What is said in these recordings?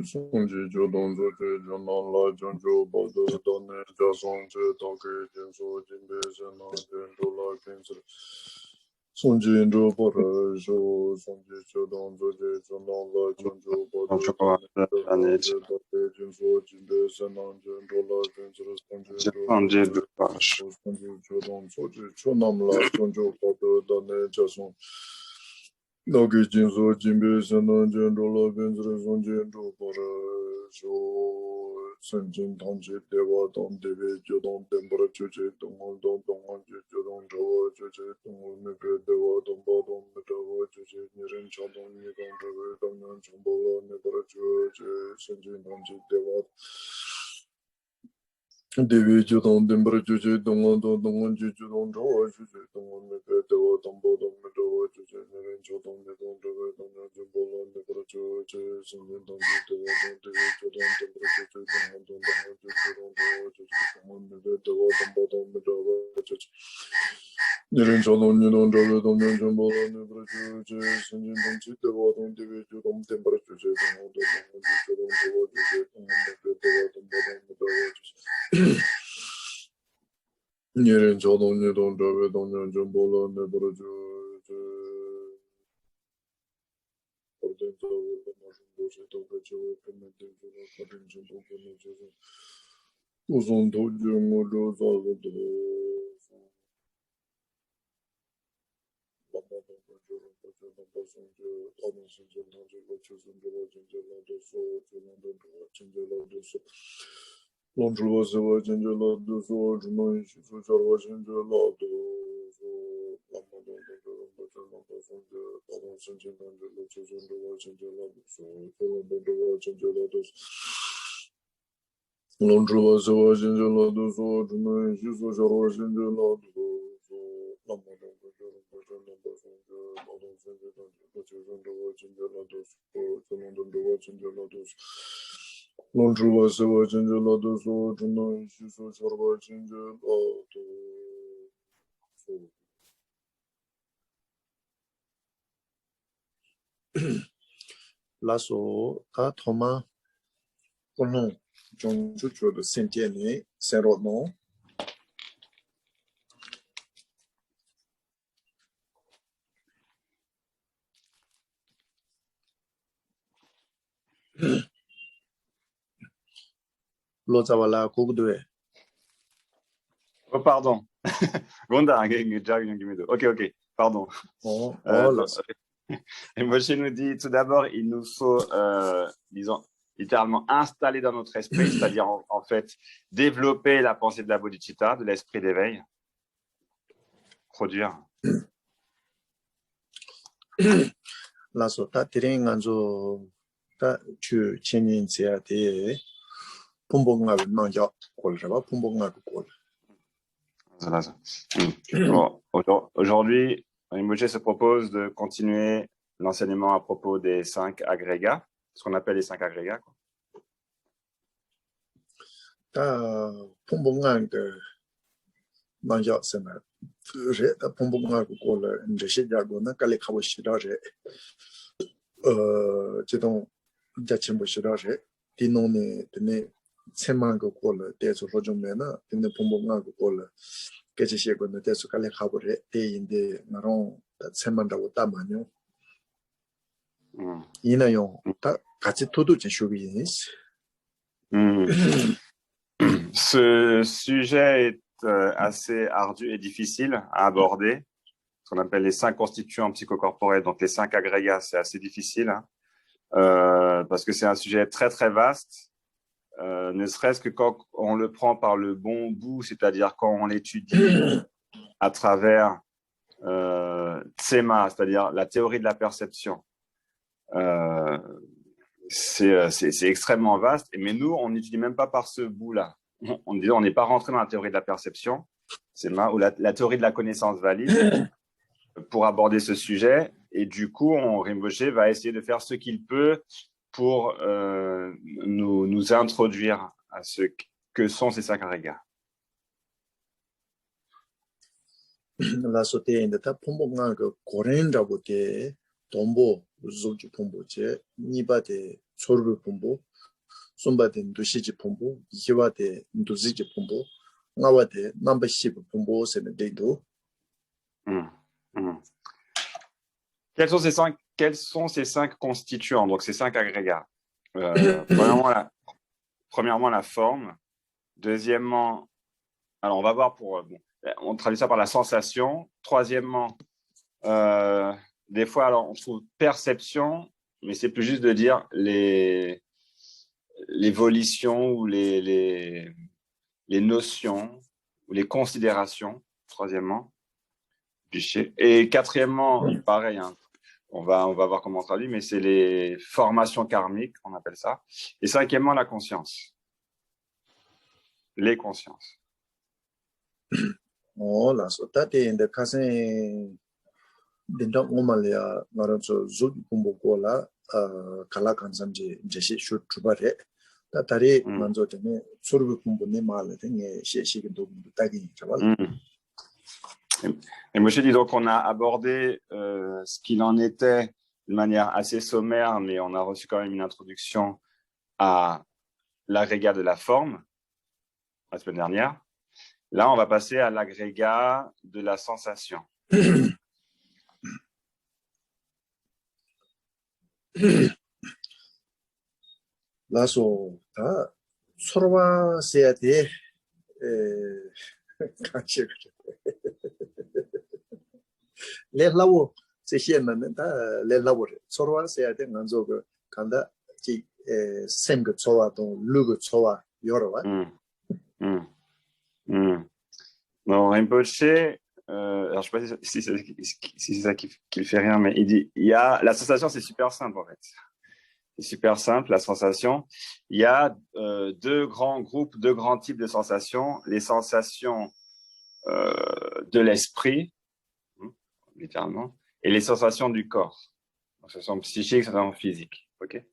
sonji jodon zoje jonan la jonjo bodo donne jason je tonke jinso jimbe jena jendo la kinsa sonji ndo bora jo sonji jodon zoje jonan la jonjo bodo donne tonke jinso jimbe jena jendo la kinsa sonji jodon zoje jonan la jonjo bodo donne jason Nogi jinso jimbe senan jendo la benzre son jendo para jo senjin tangji dewa don debe jodon tembara choche dongon don dongon je jodon jawa choche dongon mepe dewa don ba don metawa choche niren chandon nigan jawa dongan chambola nebara choche senjin tangji dewa Devi jodon tembara choche dongon don dongon je jodon jawa choche dongon mepe dewa don ba don metawa choche niren chandon nigan jawa dongan chambola nebara choche senjin tangji dewa don devi jodon tembara choche dongon don dongon je jodon jawa choche dongon mepe dewa don ba don metawa choche niren chandon nigan jawa dongan chambola nebara choche senjin tangji dewa don devi jodon tembara choche dongon don dongon je jodon jawa choche dongon mepe dewa don ba don metawa choche Niren chodon nidon jawe donyan jambola nebara choche Orden jawe damashun doche toka chewe pemete jura karin jendo kene chewe Uzon toje ngolo zaga do Lama donga jura kache namba sonje Taman sinje nanje kache sinje la jinje la doso Chunan donga jinje la doso Lonjwa sewa jinje la doso Junan shifu charwa jinje la doso Lama donga jura kache namba sonje Taman sinje nanje kache sinje la jinje la doso Chunan donga jinje la doso Lonjwa sewa jinje la doso Junan shifu charwa jinje la doso Lama donga jura kache namba sonje Taman sinje nanje kache sinje la jinje la doso Chunan donga jinje la doso Lonjwa sewa jinje la doso Junan shifu charwa jinje la doso Lasso, ta Thomas, kono, jonjucho de Saint-Denis, Saint-Rodmond. Lozawala, Kougdwe. Oh, pardon. Gonda, ok, pardon. Et Moshe nous dit, tout d'abord, il nous faut, disons, littéralement installer dans notre esprit, c'est-à-dire en fait développer la pensée de la bodhicitta, de l'esprit d'éveil, produire. La sota tiringanzo ta tu chinin sia te pumbonga manja kol java pumbonga kol. Bon, aujourd'hui, Rinpoche se propose de continuer l'enseignement à propos des 5 agrégats, ce qu'on appelle les 5 agrégats. Ce sujet est assez ardu et difficile à aborder, ce qu'on appelle les 5 constituants psychocorporels, donc les 5 agrégats, c'est assez difficile, hein, parce que c'est un sujet très très vaste, ne serait-ce que quand on le prend par le bon bout, c'est-à-dire quand on l'étudie à travers Tsema, c'est-à-dire la théorie de la perception. C'est extrêmement vaste, mais nous, on n'étudie même pas par ce bout-là. On n'est pas rentré dans la théorie de la perception, ou la théorie de la connaissance valide pour aborder ce sujet. Et du coup, Rinpoche va essayer de faire ce qu'il peut pour nous introduire à ce que sont ces 5 agrégats. La sauté de ta pomponga que corinda bote 동보 조지 봄보제 니바데 소르 봄보 손바데 도시지 봄보 이와데 도시지 봄보 나와데 넘버 10 봄보 세네데도 Hum, hum. Quels sont ces cinq constituants, donc ces cinq agrégats? Premièrement, la forme. Deuxièmement, alors on va voir on traduit ça par la sensation. Troisièmement, des fois, alors on trouve perception, mais c'est plus juste de dire les volitions ou les notions ou les considérations. Troisièmement, et quatrièmement, pareil, hein, on va voir comment on traduit, mais c'est les formations karmiques, on appelle ça. Et cinquièmement, la conscience. Les consciences. là so tate in the kasen dinda omalia ngaranso zul 봄보 고라 kala kansamje jeshi shu tubare tatari manzo tene soru 봄보 ne mala tene sheshi do tagi chaval. Et Moshe dit donc on a abordé ce qu'il en était de manière assez sommaire, mais on a reçu quand même une introduction à l'agrégat de la forme la semaine dernière. Là, on va passer à l'agrégat de la sensation. Là, so, 서로와 세야 돼. 같이 레라고 세시에는 다 레라고 서로와 세야 돼. 먼저 그 간다 지 생그 좋아도 루그 좋아 여러와. Non, Rinpoche, alors je sais pas si c'est ça qui le fait rire, mais il dit, la sensation, c'est super simple en fait. C'est super simple, la sensation. Il y a deux grands groupes, deux grands types de sensations. Les sensations de l'esprit, littéralement, et les sensations du corps. Sensations psychiques, sensations physiques. Ok?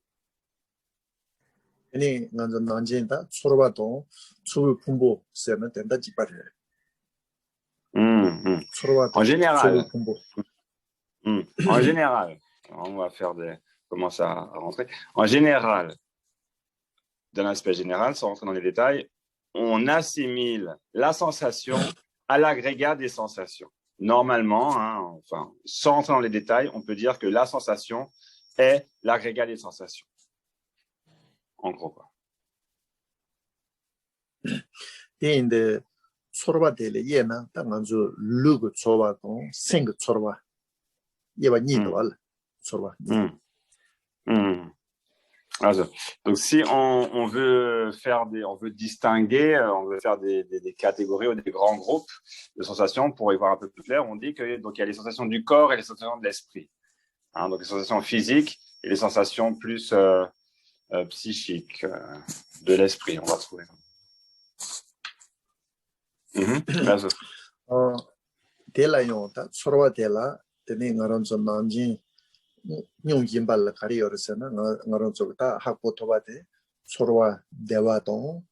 아니 먼저 난진다 서로와도 수 풍부 세면 된다 지바래. En général, en général, on va commencer à rentrer. En général, d'un aspect général, sans rentrer dans les détails, on assimile la sensation à l'agrégat des sensations. Normalement, enfin, sans rentrer dans les détails, on peut dire que la sensation est l'agrégat des sensations. En gros, quoi. 근데 서로와 되려 얘나 당한주 루그 좋아도 생그 서로와 얘와 니도 알 서로와. Alors, donc, si on veut distinguer, on veut faire des catégories ou des grands groupes de sensations pour y voir un peu plus clair, on dit que donc il y a les sensations du corps et les sensations de l'esprit. Donc les sensations physiques et les sensations plus psychiques de l'esprit, on va trouver. 대라요 다 서로와 대라 되는 거는 좀 난지 용진발 가리어서는 나런 쪽다 학고 토바데 서로와 대화도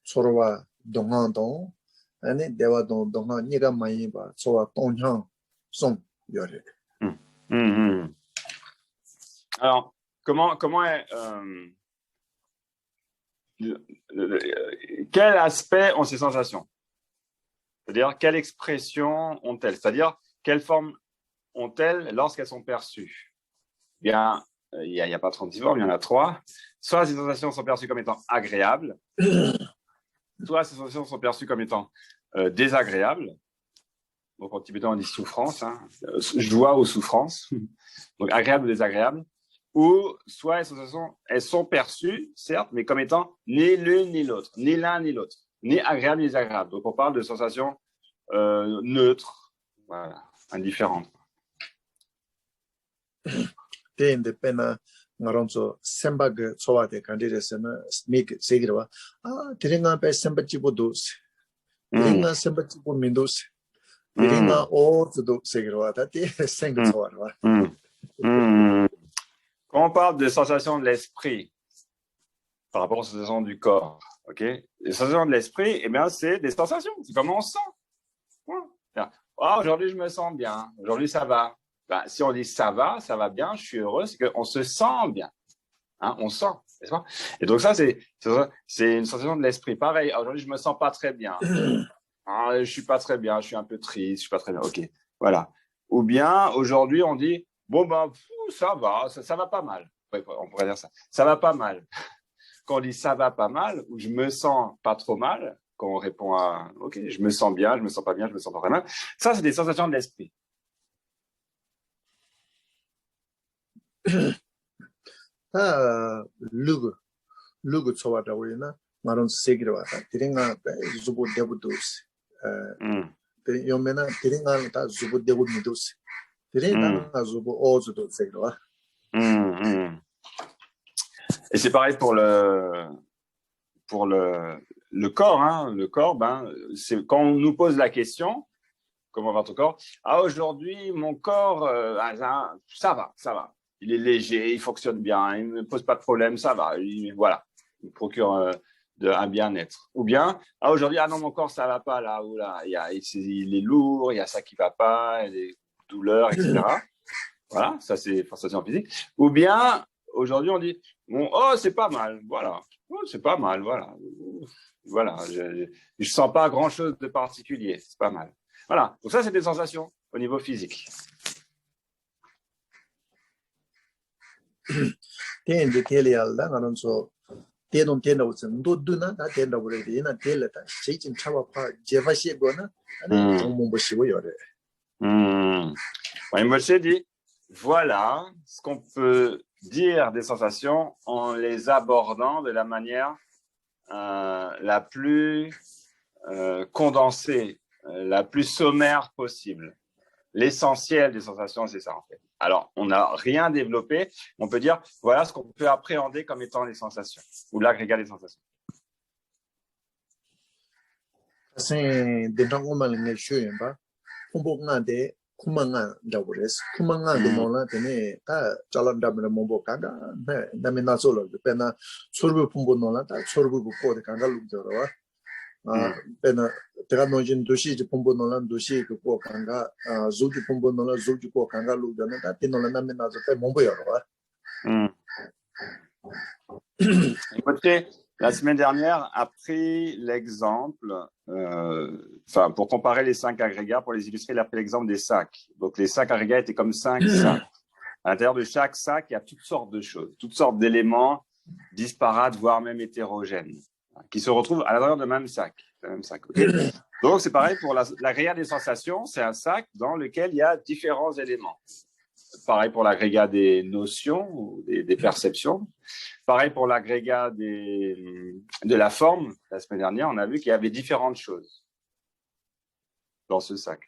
서로와 동화도 아니 대화도 동화 니가 많이 봐 서로와 동형 송 요래. Alors comment est quel aspect ont ces sensations? C'est-à-dire, quelle expression ont-elles? C'est-à-dire, quelle forme ont-elles lorsqu'elles sont perçues? Bien, il n'y a pas 36 formes, il y en a 3. Soit ces sensations sont perçues comme étant agréables, soit ces sensations sont perçues comme étant désagréables. Donc, en tibétain, on dit souffrance, joie ou souffrance. Donc, agréable ou désagréable. Ou soit les sensations, elles sont perçues, certes, mais comme étant ni l'une ni l'autre, ni l'un ni l'autre. Ni agréable ni désagréable. Donc, on parle de sensations neutres, voilà, indifférentes. 대인데 빼나 나런서 sembaga 소와데 간디레스나 스미크 세기로와 드링아 베 semba치보도스 드링아 semba치보 민도스 드링아 오즈도 세기로와 다티 생그 소와와. Quand on parle de sensations de l'esprit par rapport aux sensations du corps, ok, les sensations de l'esprit, eh bien, c'est des sensations, c'est comment on se sent. Aujourd'hui, je me sens bien, aujourd'hui, ça va. Ben, si on dit ça va bien, je suis heureux, c'est qu'on se sent bien. Hein, on sent, n'est-ce pas? Et donc ça, c'est une sensation de l'esprit. Pareil, aujourd'hui, je me sens pas très bien. Ah, je suis pas très bien, je suis un peu triste, je suis pas très bien. Ok, voilà. Ou bien, aujourd'hui, on dit, bon, ben, ça va, ça va pas mal. Ouais, on pourrait dire ça. Ça va pas mal. Quand on dit ça va pas mal, ou je me sens pas trop mal, quand on répond à, ok, je me sens bien, je me sens pas bien, je me sens pas très mal. Ça, c'est des sensations de l'esprit. 다 루그 초와다 우리나 마론 세기로 와다 드링아 주보 데부도스 에 요메나 드링아 다 주보 데부 미도스 드링아 주보 오즈도 세기로 와. Et c'est pareil pour le corps. Hein. Le corps, ben, c'est quand on nous pose la question, comment va ton corps? Ah, aujourd'hui, mon corps, ça va. Il est léger, il fonctionne bien, il ne me pose pas de problème, ça va. Voilà, il me procure un bien-être. Ou bien, ah, aujourd'hui, ah non, mon corps, ça va pas là, ou là, il est lourd, il y a ça qui va pas, il y a des douleurs, etc. Voilà, ça c'est sensation physique. Ou bien, aujourd'hui, on dit, bon, oh, c'est pas mal, voilà. Oh, c'est pas mal, voilà. Voilà, je sens pas grand-chose de particulier, c'est pas mal. Voilà, donc ça, c'est des sensations au niveau physique. 텐데 텔이알다 나는서 대동 텐다고서 노드나 다 텐다고 그래 되나 텔다 제진 차와파 제바시거나 아니 정몽 보시고 요래. Rinpoche dit, voilà ce qu'on peut dire des sensations en les abordant de la manière la plus condensée, la plus sommaire possible. L'essentiel des sensations, c'est ça en fait. Alors, on n'a rien développé, on peut dire, voilà ce qu'on peut appréhender comme étant les sensations, ou l'agrégat des sensations. C'est des gens qui m'ont dit, kumangande kumanga dawres kumanga nola tene ta chalan damna mombo kanga na me na solo pena sorbu pumbo nola ta sorbu ko de kanga lu joro wa pena tera nojin doshi ji pumbo nola doshi ko kanga zuji pumbo nola zuji ko kanga lu jana ta tenola na me na zo pe mombo yoro wa. La semaine dernière a pris l'exemple, pour comparer les 5 agrégats, pour les illustrer, il a pris l'exemple des sacs. Donc, les 5 agrégats étaient comme 5 sacs. À l'intérieur de chaque sac, il y a toutes sortes de choses, toutes sortes d'éléments disparates, voire même hétérogènes, qui se retrouvent à l'intérieur du même sac. Okay. Donc, c'est pareil pour l'agrégat des sensations, c'est un sac dans lequel il y a différents éléments. Pareil pour l'agrégat des notions, ou des perceptions. Pareil pour l'agrégat de la forme. La semaine dernière, on a vu qu'il y avait différentes choses dans ce sac.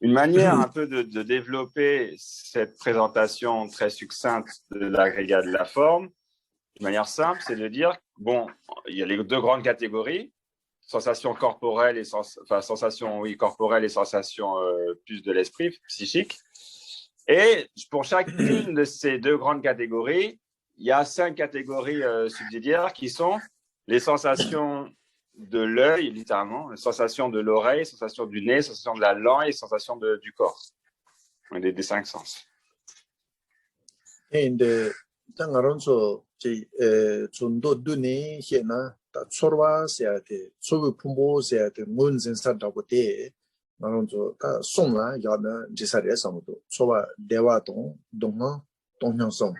Une manière un peu de développer cette présentation très succincte de l'agrégat de la forme, de manière simple, c'est de dire, bon, il y a les 2 grandes catégories, sensations corporelles et sensations corporelles et sensations plus de l'esprit, psychique. Et pour chacune de ces 2 grandes catégories, il y a 5 catégories subsidiaires qui sont les sensations de l'œil, littéralement, les sensations de l'oreille, sensations du nez, sensations de la langue et sensations du corps, des 5 sens. Et 당아론서 제 존도 눈에 hiện 다 sorwa 세아데 소부 풍보 세아데 문센사다고 때 나론서 다 송라 야나 지사리에 상도 소와 대화동 동어 동형성.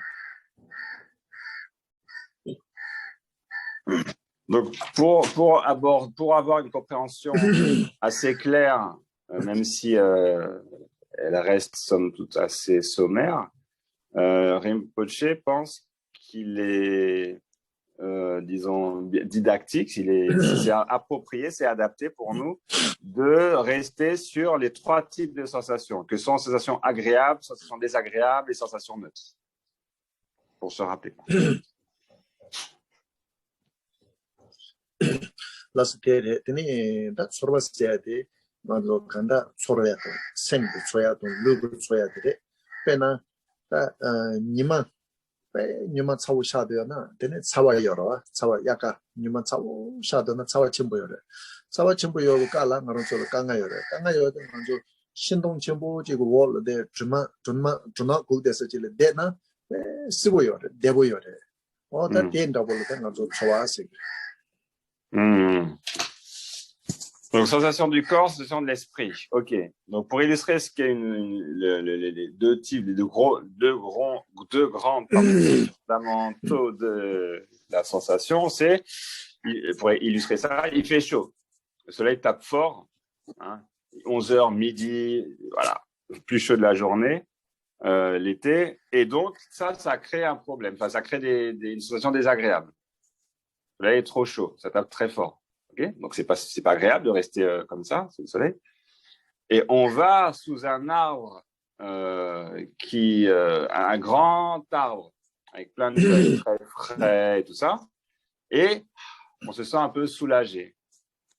Donc, pour avoir une compréhension assez claire, même si elle reste somme toute assez sommaire, Rinpoche pense qu'il est, disons, didactique, c'est approprié, c'est adapté pour nous de rester sur les 3 types de sensations, que sont sensations agréables, sensations désagréables et sensations neutres, pour se rappeler. 라스 테레 테니 다 서버스야데 먼저 간다 소리야 생도 소야도 루브 소야데 페나 다 니만 니만 차고 샤되나 데네 차와 열어 차와 약간 니만 차고 샤되나 차와 첨부 열어 차와 첨부 열고 깔라 나로 저 강가 열어 강가 열어 먼저 신동 첨부 지고 월데 주마 고데서 지레 데나 쓰고 열어 대고 열어 다 된다고 볼때 나저 좋아하시 Donc, sensation du corps, sensation de l'esprit. Ok. Donc, pour illustrer ce qu'est les deux types, les deux grands principes fondamentaux de la sensation, c'est, pour illustrer ça, il fait chaud. Le soleil tape fort, hein, 11h, midi, voilà, plus chaud de la journée, l'été. Et donc, ça crée un problème. Enfin, ça crée une sensation désagréable. Le soleil est trop chaud, ça tape très fort. Okay, donc c'est pas agréable de rester comme ça sous le soleil. Et on va sous un arbre un grand arbre avec plein de feuilles très frais et tout ça, et on se sent un peu soulagé,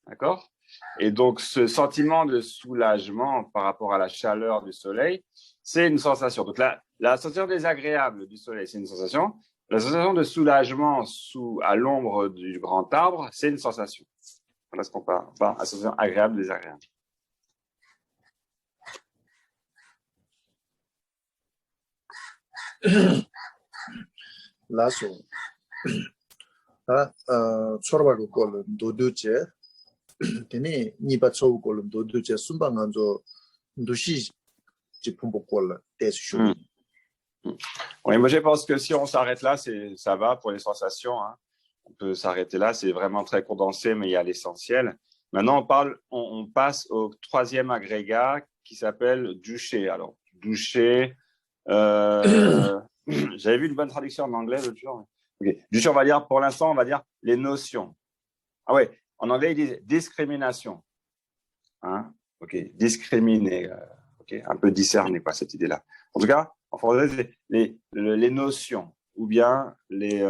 d'accord? Et donc ce sentiment de soulagement par rapport à la chaleur du soleil, c'est une sensation. Donc la sensation désagréable du soleil, c'est une sensation. La sensation de soulagement à l'ombre du grand arbre, c'est une sensation. Voilà ce qu'on parle. Enfin, la sensation agréable, désagréable. 라소 초르바고 걸 도두제 데니 니바 초우 걸 도두제 순방한조 두시 지품복 걸 대수쇼. Oui, moi je pense que si on s'arrête là, ça va pour les sensations. Hein. On peut s'arrêter là, c'est vraiment très condensé, mais il y a l'essentiel. Maintenant, on passe au troisième agrégat qui s'appelle doucher. Alors, doucher, j'avais vu une bonne traduction en anglais l'autre jour. Okay. Doucher, on va dire, pour l'instant, on va dire les notions. Ah ouais, en anglais, ils disent discrimination. Hein? Ok, discriminer, ok, un peu discerner, quoi, cette idée-là. En tout cas, en français, c'est les notions ou bien les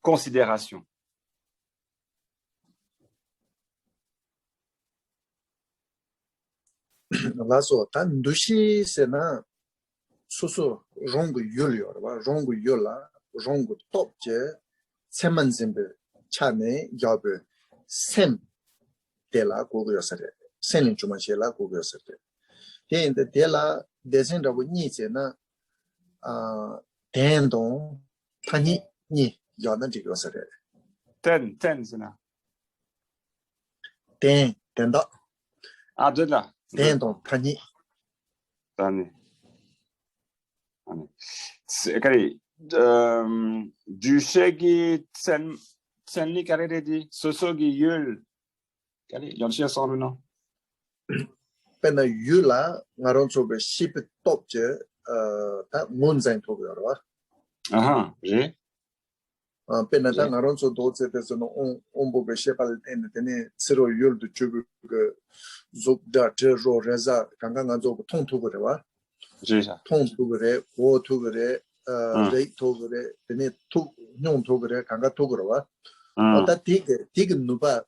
considérations. 라소 단 두시세나 소소 롱고 열려 봐 롱고 열라 롱고 톱제 세만zembe 차네 야베 셈 데라 고고여서래 셈인 주마시라 고고여서래 데인데 데라 대신라고 니제나 덴동 타니 니 야는 지고서래 Ten, 된다 ah, de là. 덴동 타니 Allez, dushegi tsenli karedi sosogi yul. Allez, yanchi ensemble non? pena yula ngaron sobe ship topje ta munzain togoyor wa Ah, j'ai. pena ta ngaron so doze deso no ombo be shepal tene tsiro yul du chugu zop da ro reza kanga nganzo tong togore wa J'ai ça. tong togore go togore rei togore tene tu nyong togore kanga togore wa ota tig nuba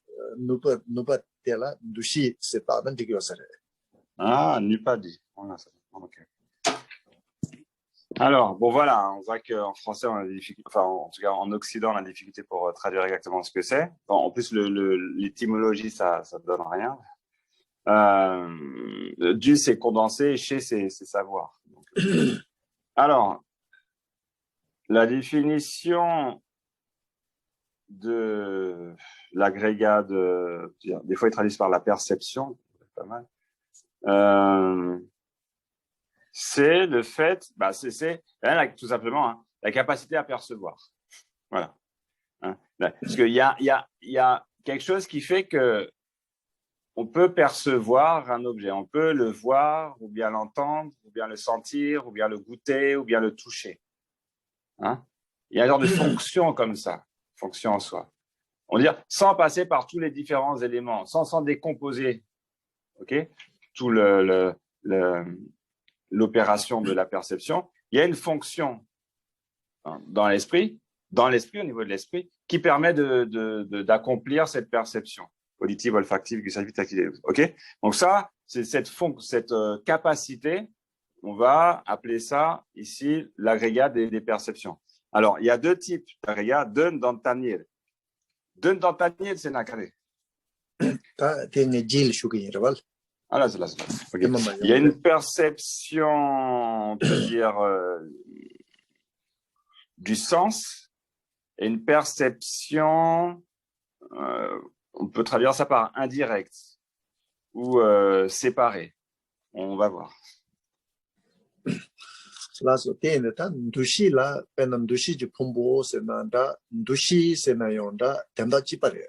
tela dushi sepadan digyosare. Ah, pas dit. Voilà, okay. Alors, bon voilà, on voit qu'en français, on a des difficultés, enfin en tout cas en Occident, on a des difficultés pour traduire exactement ce que c'est. Bon, en plus, l'étymologie, ça donne rien. Du, c'est condensé, chez, c'est savoir. Donc, alors, la définition de l'agrégat des fois, ils traduisent par la perception, c'est pas mal. C'est le fait, c'est tout simplement la capacité à percevoir. Voilà. Hein, parce qu'il y a quelque chose qui fait que on peut percevoir un objet, on peut le voir, ou bien l'entendre, ou bien le sentir, ou bien le goûter, ou bien le toucher. Hein? Il y a un genre de fonction comme ça, fonction en soi. On va dire sans passer par tous les différents éléments, sans décomposer, ok, tout l'opération de la perception. Il y a une fonction dans l'esprit dans l'esprit, au niveau de l'esprit, qui permet d'accomplir cette perception auditive, olfactive, gustative, tactile. OK? Donc ça, c'est cette capacité, on va appeler ça ici l'agrégat des perceptions. Alors, il y a deux types d'agrégat, dun dans tanil. Dun dans tanil, c'est nakare. 다 되게 제일 쇼기라발. Ah là, c'est là. Okay. Il y a une perception, on peut dire, du sens et une perception, on peut traduire ça par indirect ou séparé. On va voir. 라서 때는 다 두시라 빼는 두시지 폼보세나다 두시세나용다 된다 찌빠래.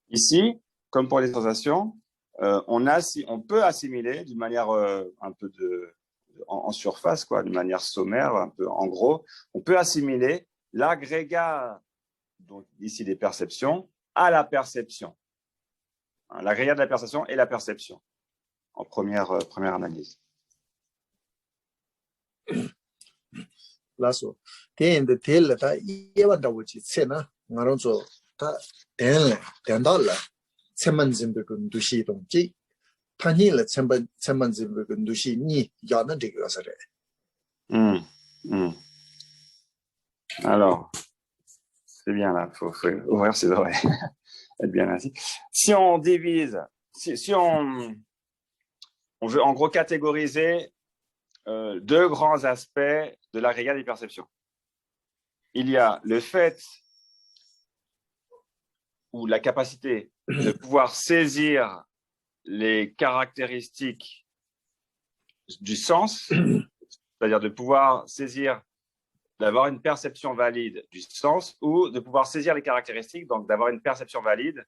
Ici, comme pour les sensations, on peut assimiler d'une manière un peu en surface, quoi, de manière sommaire, un peu en gros, on peut assimiler l'agrégat, donc ici des perceptions, à la perception. Hein, l'agrégat de la perception et la perception, en première analyse. 라서 때인데 텔다 이해한다고지 세나 말은서 다 된달라 세만진백은 두시 동지 판일을 세만진백은 두시 니 야는 되게 가서래. Alors, c'est bien là, faut ouvrir ses oreilles, être bien assis. Si on divise, si on veut en gros catégoriser deux grands aspects de l'agrégat des perceptions. Il y a le fait ou la capacité de pouvoir saisir les caractéristiques du sens, c'est-à-dire de pouvoir saisir, d'avoir une perception valide du sens ou de pouvoir saisir les caractéristiques, donc d'avoir une perception valide,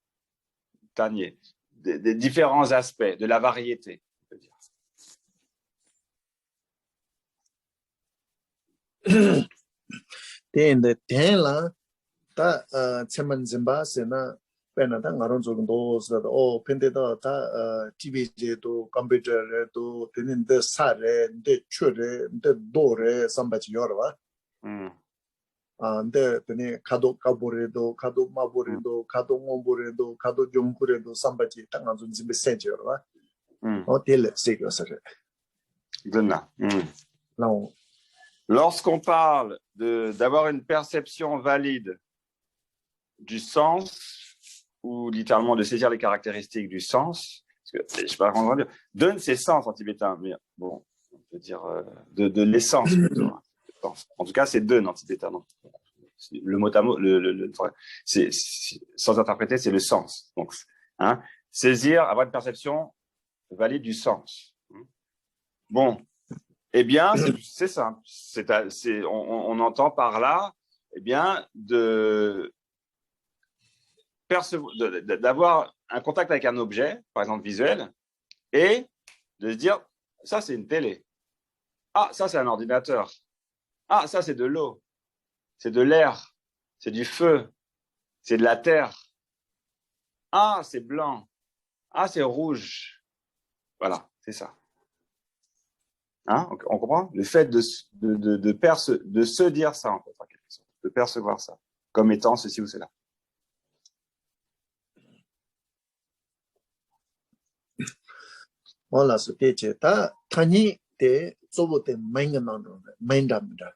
tanier, des différents aspects, de la variété. 때인데 대라 다 세만진바세나 빼나다 나론 정도서 펜데다 다 TV제도 컴퓨터에도 되는데 사례 데 추레 데 도레 삼바지 여러와 근데 되네 가도 가보레도 가도 마보레도 가도 몽보레도 가도 종구레도 삼바지 땅안 좀 집에 세지 여러와 될 세교서래 Non. Lorsqu'on parle d'avoir une perception valide du sens, ou littéralement de saisir les caractéristiques du sens, parce que je sais pas comment dire, donne ses sens en tibétain, mais bon, on peut dire de l'essence plutôt. En tout cas, c'est donne en tibétain. Non. Le mot à mot, sans interpréter, c'est le sens. Donc, hein, saisir, avoir une perception valide du sens. Bon. Eh bien, c'est simple. On entend par là, eh bien, d'avoir un contact avec un objet, par exemple visuel, et de se dire, ça c'est une télé. Ah, ça c'est un ordinateur. Ah, ça c'est de l'eau. C'est de l'air. C'est du feu. C'est de la terre. Ah, c'est blanc. Ah, c'est rouge. Voilà, c'est ça. Hein, on comprend le fait de se dire ça, en fait, en quelque sorte, de percevoir ça comme étant ceci ou cela. Voilà, c'était ça. Tani te sobote manganando, mandamda.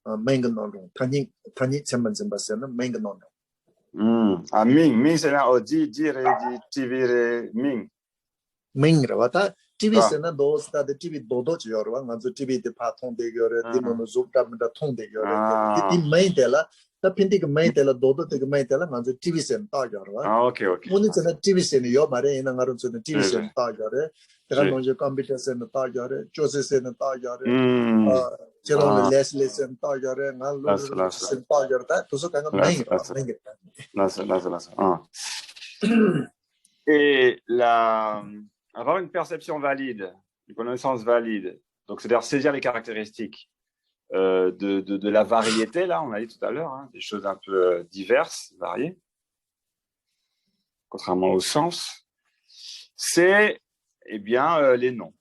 Manganando. Tani sembanzembasena manganando. Ah, Ming, c'est là, di, dire, di, tivire, Ming. Ming, ravata. TV 세나 도스다 TV 도도 지어와 먼저 TV 데 파통 되거래 디노노 좀담다 통 되거래 디 메인텔라 다 핀디 그 메인텔라 도도 데 메인텔라 먼저 TV 센 따겨와 아 오케이 오늘 저는 TV 센이 요 말에 있는 거는 저는 TV 센 따겨래 내가 먼저 컴퓨터 센 따겨래 조세 센 따겨래 제가 레슬리 센 따겨래 나로 센 따겨다 도서 강가 메인 Et avoir une perception valide, une connaissance valide, donc c'est-à-dire saisir les caractéristiques de la variété, là, on a dit tout à l'heure, hein, des choses un peu diverses, variées, contrairement au sens, c'est, eh bien, les noms,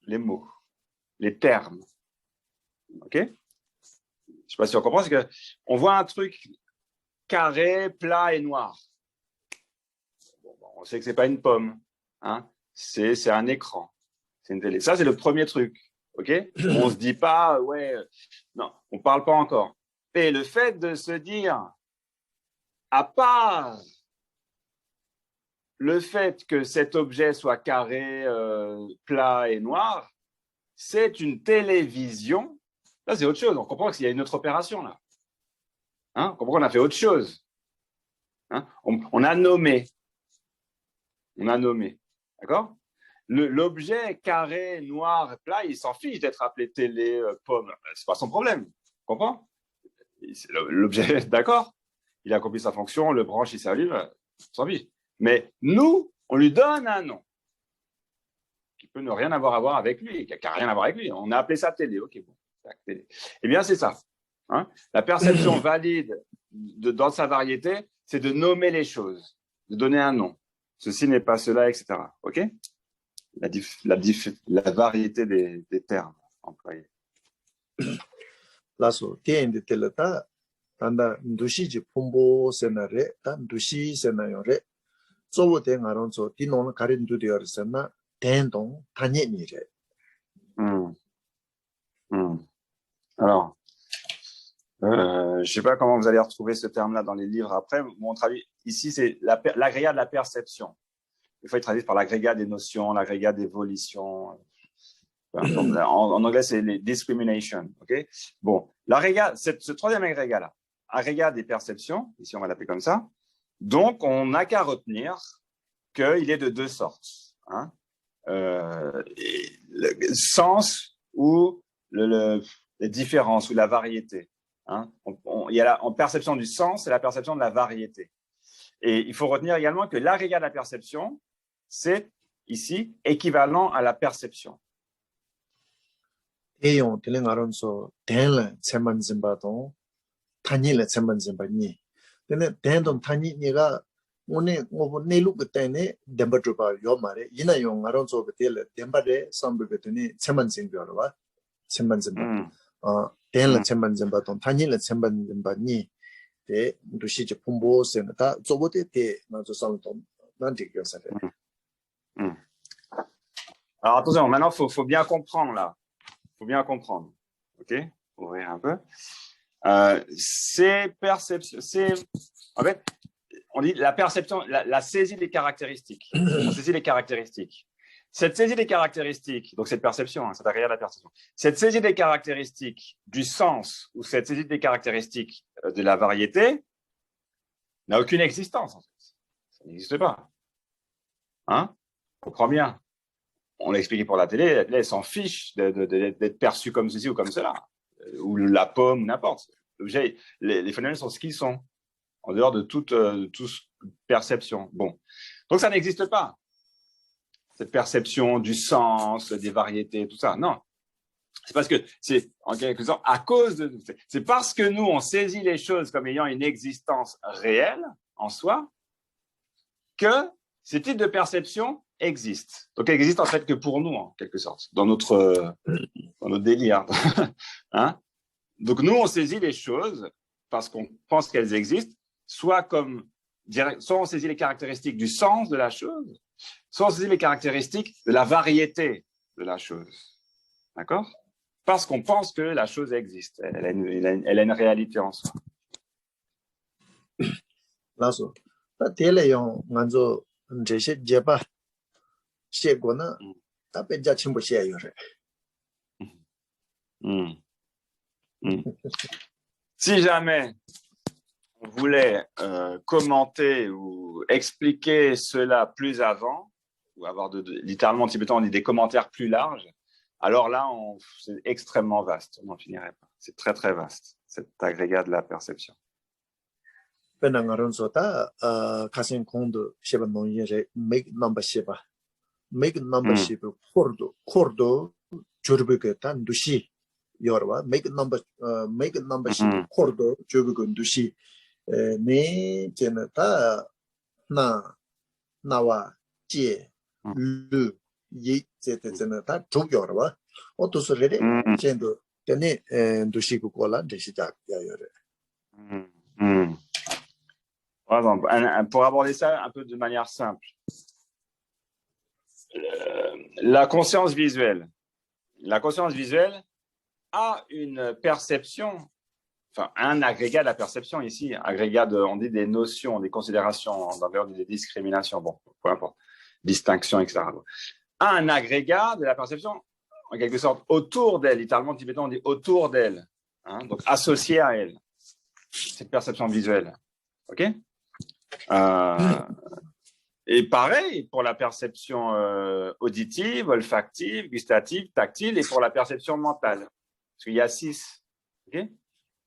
les mots, les termes. Ok? Je sais pas si on comprend, c'est que on voit un truc carré, plat et noir. Bon, on sait que c'est pas une pomme, hein? C'est un écran, c'est une télé. Ça, c'est le premier truc. Ok? On se dit pas, ouais, non, on parle pas encore. Et le fait de se dire, à part le fait que cet objet soit carré, plat et noir, c'est une télévision. Là, c'est autre chose. On comprend qu'il y a une autre opération là. Hein? On comprend qu'on a fait autre chose. Hein? On a nommé. On a nommé. D'accord? L'objet carré, noir, plat, il s'en fiche d'être appelé télé, pomme. C'est pas son problème. Tu comprends? L'objet, d'accord? Il a accompli sa fonction, le branche, il s'allume, s'en fiche. Mais nous, on lui donne un nom qui peut ne rien avoir à voir avec lui, qui n'a rien à voir avec lui. On a appelé ça télé. Ok, bon. Télé. Eh bien, c'est ça. Hein? La perception valide dans sa variété, c'est de nommer les choses, de donner un nom. Ceci n'est pas cela, etc. Ok? La variété des termes employés. 라서 대인데 telata tanda ndushiji pombo senare ta ndushi senayore zowo de ngaron so dinon 가린 두디어를 senna den동 단예니래. Alors, je ne sais pas comment vous allez retrouver ce terme-là dans les livres après. Mon traduit ici, c'est l'agrégat de la perception. Des fois, il traduit par l'agrégat des notions, l'agrégat des volitions. En anglais, c'est les discrimination. Okay? Bon, l'agrégat, ce troisième agrégat-là, agrégat des perceptions, ici on va l'appeler comme ça. Donc, on n'a qu'à retenir qu'il est de deux sortes. Hein? Le sens ou les différences ou la variété. Hein? Il y a en perception du sens et la perception de la variété. Et il faut retenir également que l'agrégat de la perception, c'est ici équivalent à la perception. 대용 teleng아론소 대라 세만진바도 단일에 세만진바니. 근데 대동 단이니가 오늘 뭐 내룩 때문에 덴바트바 요마레 이나용 아론소 베텔 덴바데 삼베베더니 세만진벼와 세만진바. 대라 세만진바도 단일에 세만진바니 대 루시지 폼보스는다 저보데 대 나저 상도 난디겨서. Alors attention, maintenant faut bien comprendre là. Faut bien comprendre. Ok, ouvrir un peu. C'est perception. En fait, on dit la perception, la saisie des caractéristiques. On saisit les caractéristiques. Cette saisie des caractéristiques, donc cette perception, hein, ça derrière la perception. Cette saisie des caractéristiques du sens ou cette saisie des caractéristiques de la variété n'a aucune existence en fait. Ça n'existe pas. Hein? On comprend bien. On l'a expliqué pour la télé, elle s'en fiche d'être perçue comme ceci ou comme cela, ou la pomme, n'importe. L'objet, les phénomènes sont ce qu'ils sont, en dehors de toute perception. Bon, donc ça n'existe pas, cette perception du sens, des variétés, tout ça. Non, c'est parce que c'est en quelque sorte à cause de, c'est parce que nous on saisit les choses comme ayant une existence réelle en soi que ces types de perception existent. Donc, elles existent en fait que pour nous, en quelque sorte, dans notre délire. Hein? Donc, nous, on saisit les choses parce qu'on pense qu'elles existent, soit on saisit les caractéristiques du sens de la chose, soit on saisit les caractéristiques de la variété de la chose. D'accord? Parce qu'on pense que la chose existe. Elle a une réalité en soi. 라서 대래용 먼저 제시 제바 시에고나 답변자 첨부 시에요래. Si jamais on voulait commenter ou expliquer cela plus avant, ou avoir littéralement en tibétain, on dit des commentaires plus larges, alors là, c'est extrêmement vaste. On n'en finirait pas. C'est très, très vaste, cet agrégat de la perception. benangaronso다 가신 공도 시바 농예제 make number 시바 make number 시바 코르도 조르베게 단 두시 여러와 make number 시바 코르도 조르베게 두시 네 제나다 나와 제르 이 제테제나다 조여와 어떠서레 젠도 tenez doshi kola déjà yore. Par exemple, pour aborder ça un peu de manière simple, la conscience visuelle a une perception, enfin un agrégat de la perception ici, agrégat on dit des notions, des considérations, d'ailleurs des discriminations, bon, peu importe, distinction, etc. A un agrégat de la perception, en quelque sorte, autour d'elle, littéralement tibétain, on dit autour d'elle, hein, donc associé à elle, cette perception visuelle. OK? Et pareil pour la perception auditive, olfactive, gustative, tactile, et pour la perception mentale. Parce qu'il y a 6. Okay,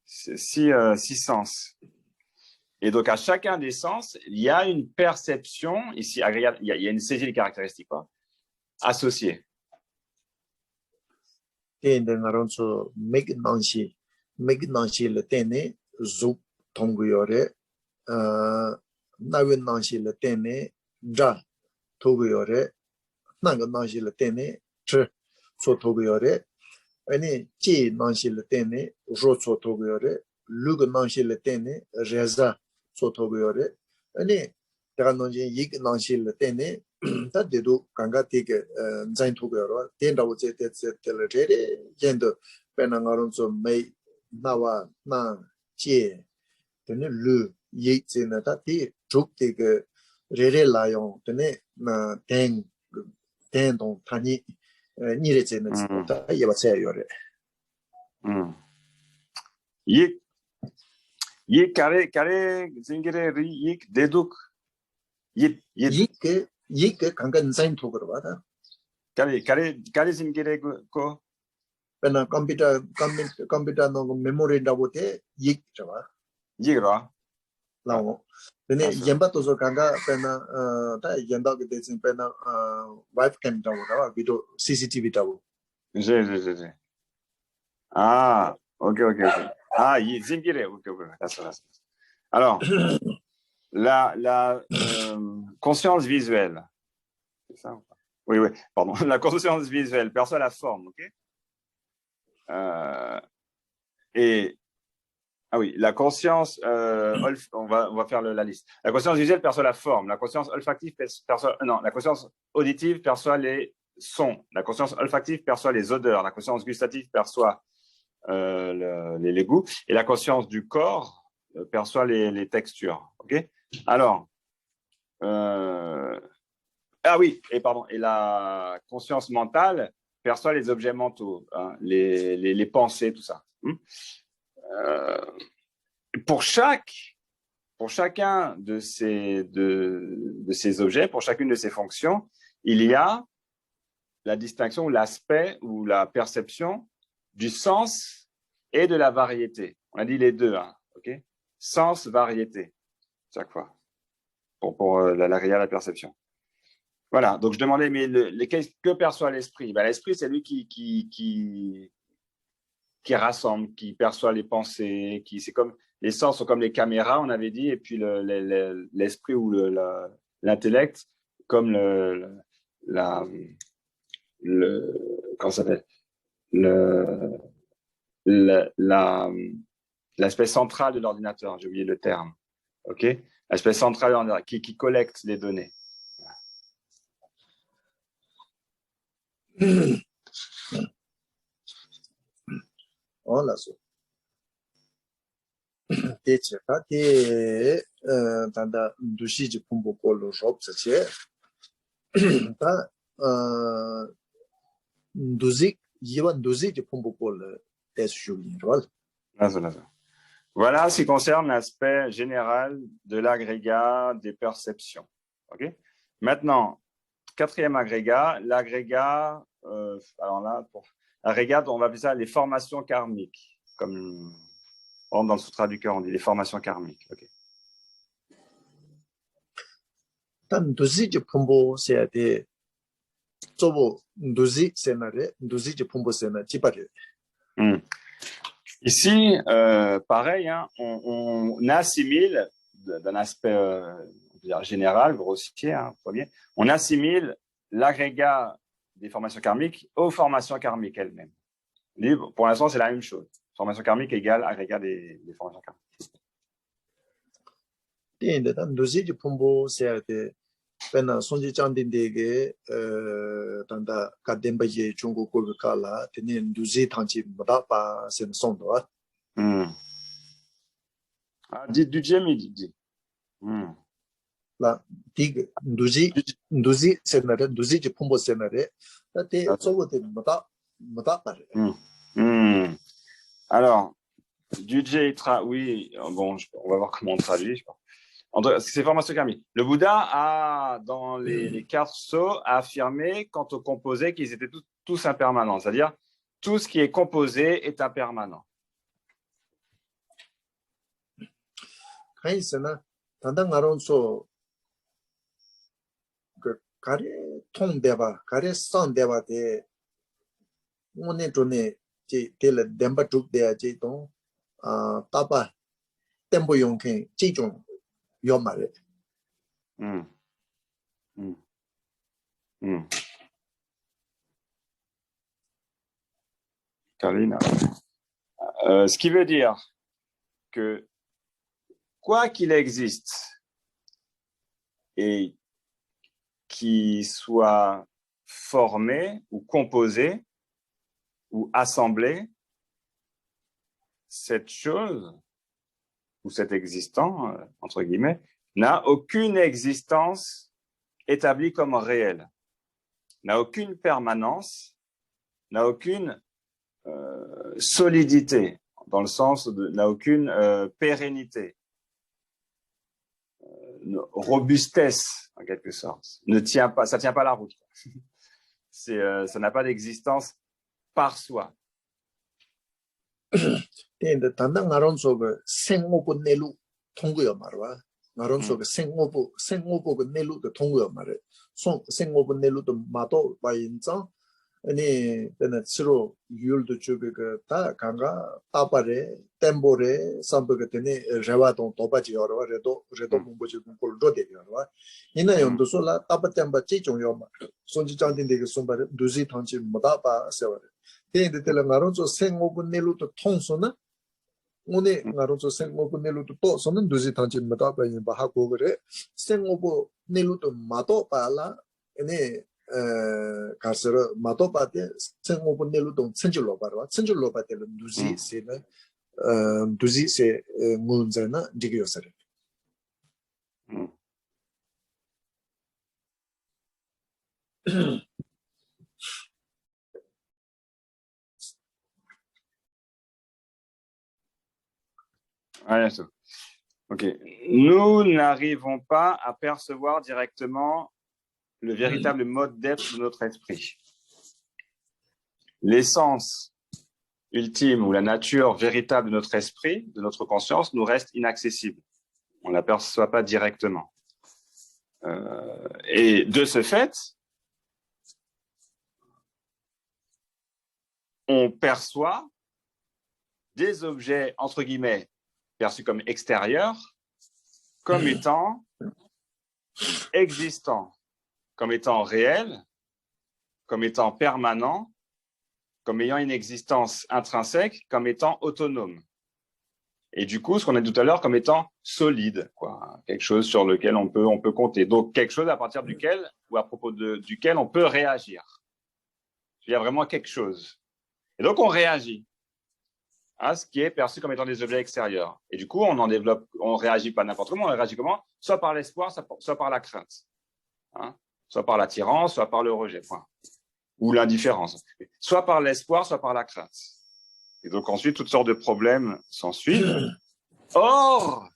six sens. Et donc, à chacun des sens, il y a une perception, ici, il y a une saisie des caractéristiques associée. Et dans la rançon, Megnanchi le tene, Zouk Tonguyore, Nawinanchi le tene, Ja Toguyore, Nangananchi le tene, Tre Sotoguyore, Ani Chi Nanchi le tene, Rotso Toguyore, Lugananchi le tene, Reza Sotoguyore, Ani Tarananchi Yik Nanchi le tene, 다 대도 강가티게 자인 토고로 된다고 제때를 젠도 배낭아론 좀 메이 나와 나제 되는 루 예제나다 티 족티게 레레라용 되네 나된 된동 타니 니레제는 다 예바세요래 이 카레 징기레 이 데둑 이게 강간 자인 토고로 봐다 카레 징기레 고 배나 컴퓨터 너 메모리라고 돼 이익잖아 이거라 라고 근데 연바도서 강가 배나 다 연바게 되진 배나 와이프캠 잡으라 비디오 CCTV 잡고 제 ah ok ah 징기레 ok that's alors la conscience visuelle c'est ça oui pardon la conscience visuelle perçoit la forme ok et ah oui, la conscience, on va faire la liste. La conscience visuelle perçoit la forme. La conscience olfactive perçoit, non, la conscience auditive perçoit les sons. La conscience olfactive perçoit les odeurs. La conscience gustative perçoit les goûts. Et la conscience du corps perçoit les textures. Ok. Alors, ah oui, et la conscience mentale perçoit les objets mentaux, hein, les pensées, tout ça. Pour chacun de ces objets, pour chacune de ces fonctions, il y a la distinction ou l'aspect ou la perception du sens et de la variété. On a dit les deux, hein, ok? Sens, variété, chaque fois, pour la réelle la perception. Voilà, donc je demandais, mais que perçoit l'esprit? Ben, l'esprit, c'est lui qui rassemble, qui perçoit les pensées, c'est comme les sens sont comme les caméras, on avait dit, et puis l'esprit ou l'intellect comme comment ça s'appelle, l'aspect central de l'ordinateur. J'ai oublié le terme. Ok, l'aspect central de l'ordinateur qui collecte les données. Voilà ça. 대체 다티 단다 두시지 품보콜로 롭스체 다 두직 이완 두시지 품보콜 대수주기 Voilà ce qui concerne l'aspect général de l'agrégat des perceptions. Ok. Maintenant, quatrième agrégat, l'agrégat. Alors là, pour l'agrégat, on va appeler ça les formations karmiques, comme dans le Sutra du cœur, on dit les formations karmiques. Ok. 단 두시지 품보 세야데 저보 두시 세나레 두시지 품보 세나 지바레 Ici, pareil, hein, on assimile d'un aspect général, grossier, hein, premier, on assimile l'agrégat des formations karmiques aux formations karmiques elles-mêmes. Libre, pour l'instant, c'est la même chose. Formation karmique égale agrégat des formations karmiques. 근데 단 누지지 풍부 세야데 배나 손지 장딘데게 단다 가덴바지 중국 고백할라 되니 누지 당지 뭐다 봐 선송도 Ah, du Jamie, dit. 라 디그 누지 세나레 누지지 풍부 세나레 나테 저거데 뭐다 봐 Alors, Dujé, oui, bon, on va voir comment on traduit. C'est formation karmique. Le Bouddha a, dans les 4 sceaux, affirmé quant aux composés qu'ils étaient tous impermanents. C'est-à-dire, tout ce qui est composé est impermanent. 가이스나 단단 아론소 그 가레 통대바 가레 선대바데 오늘 전에 제 될 덴바 죽대야 제동 따바 템보 용케 제종 요 말에 Carlina. Ce qui veut dire que quoi qu'il existe et qui soit formé ou composé ou assemblé, cette chose ou cet existant, entre guillemets, n'a aucune existence établie comme réelle, n'a aucune permanence, n'a aucune solidité, dans le sens de n'a aucune pérennité, robustesse en quelque sorte, ne tient pas, ça tient pas la route. Ça n'a pas d'existence par soi. 근데 단단 아론소가 생오부 내루 통구요 말와 아론소가 생오부 내루도 통구요 말에 생오부 내루도 마도 바인자 아니 내가 치로 유율도 주베가 다 강가 따바레 템보레 삼버가 되네 레와동 도바지 여러 레도 공부지 공부를 되려와 이나 연도소라 따바 템바 지종요 말 손지장된데 그 손바레 누지 당지 뭐다 봐 세워 근데 때랑 아론소 생오부 내루도 통소나 오늘 나로서 생오브 넬로도 또 선은 두지 단지마다 바인 바하고 그래 생오브 넬로도 마도 발라 에네 가서 마도 바데 생오브 넬로도 천줄로 바로 천줄로 바데는 두지 세네 두지 세 문제나 지기요서래 Ok. Nous n'arrivons pas à percevoir directement le véritable mode d'être de notre esprit. L'essence ultime ou la nature véritable de notre esprit, de notre conscience, nous reste inaccessible. On ne l'aperçoit pas directement. Et de ce fait, on perçoit des objets, entre guillemets, perçus comme extérieurs, comme étant existants, comme étant réels, comme étant permanents, comme ayant une existence intrinsèque, comme étant autonome. Et du coup, ce qu'on a dit tout à l'heure, comme étant solide, quoi, quelque chose sur lequel on peut compter. Donc, quelque chose à partir duquel, ou à propos duquel on peut réagir. Il y a vraiment quelque chose. Et donc, on réagit à ce qui est perçu comme étant des objets extérieurs. Et du coup, on réagit pas n'importe comment, on réagit comment? Soit par l'espoir, soit par la crainte. Soit par l'attirance, soit par le rejet. Point. Ou l'indifférence. Soit par l'espoir, soit par la crainte. Et donc ensuite, toutes sortes de problèmes s'ensuivent. Or,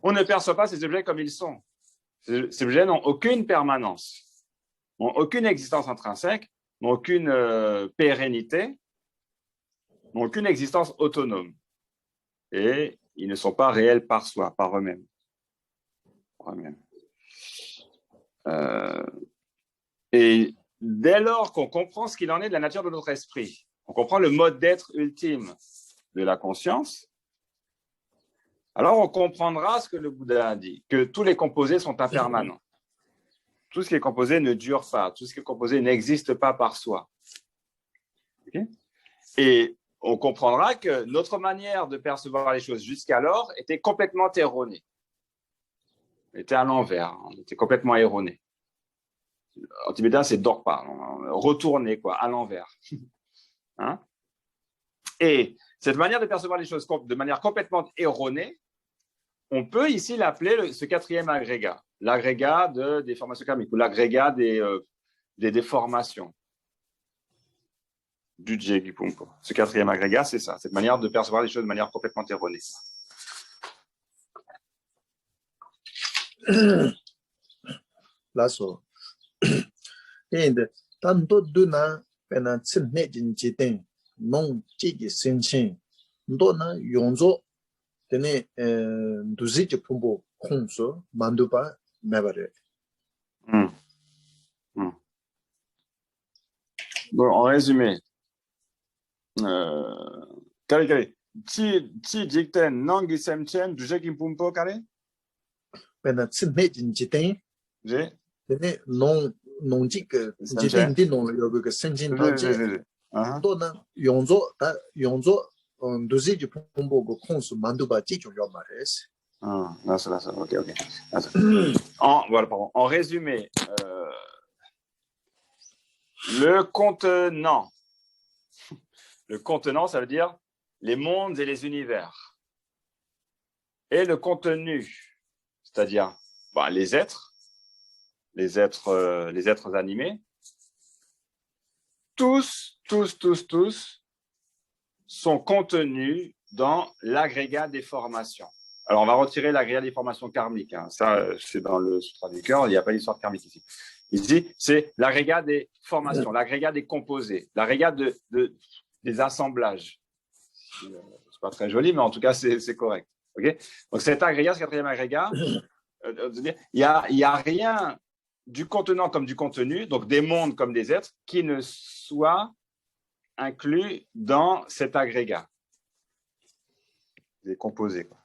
on ne perçoit pas ces objets comme ils sont. Ces objets n'ont aucune permanence, n'ont aucune existence intrinsèque, n'ont aucune pérennité, n'ont aucune existence autonome. Et ils ne sont pas réels par soi, par eux-mêmes. Et dès lors qu'on comprend ce qu'il en est de la nature de notre esprit, on comprend le mode d'être ultime de la conscience, alors on comprendra ce que le Bouddha a dit, que tous les composés sont impermanents. Tout ce qui est composé ne dure pas, tout ce qui est composé n'existe pas par soi. Okay. Et on comprendra que notre manière de percevoir les choses jusqu'alors était complètement erronée. Était à l'envers, on était complètement erroné. En tibétain, c'est dorpa, retourner quoi, à l'envers. Hein? Et cette manière de percevoir les choses de manière complètement erronée, on peut ici l'appeler ce quatrième agrégat, l'agrégat des formations karmiques ou l'agrégat des déformations du Jegipumpo. Ce quatrième agrégat, c'est ça, cette manière de percevoir les choses de manière complètement erronée. Là, ça. Et tanto duna pena tsinne jinjiten non jigi senchen ndona yonzo tene duzi pumbo khonso mandupa mebare. Bon, en résumé, kare chi jikten nangi semchen du Jegipumpo kare? Pena tsinne jinjiten J'ai tene non jig jiten din non yoga senchen taje ndona yonzo duzi pumbo khonso mandupa jijo yomares. Là, ok. Voilà, pardon. En résumé, le contenant, ça veut dire les mondes et les univers. Et le contenu, c'est-à-dire les êtres animés, tous sont contenus dans l'agrégat des formations. Alors, on va retirer l'agrégat des formations karmiques. Hein. Ça, c'est dans le Sutra du cœur. Il n'y a pas d'histoire karmique ici. Ici, c'est l'agrégat des formations, l'agrégat des composés, l'agrégat des assemblages. C'est pas très joli, mais en tout cas, c'est correct. Okay. Donc, cet agrégat, ce quatrième agrégat, il n'y a rien du contenant comme du contenu, donc des mondes comme des êtres, qui ne soit inclus dans cet agrégat. Des composés, quoi.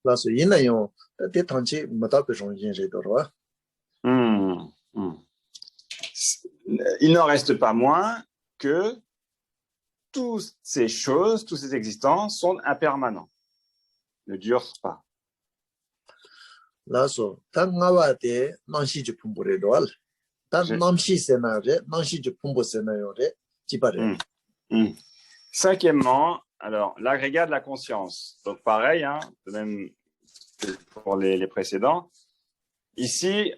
Là, c'est il n'en reste pas moins que toutes ces choses, toutes ces existences sont impermanents, ne durent pas. Là, c'est Tangawate, Nanshi Pumburedol, Namshi Senare, Nanshi Pumbo Senayore, Tipare. Cinquièmement, alors, l'agrégat de la conscience. Donc, pareil, hein, même pour les précédents. Ici,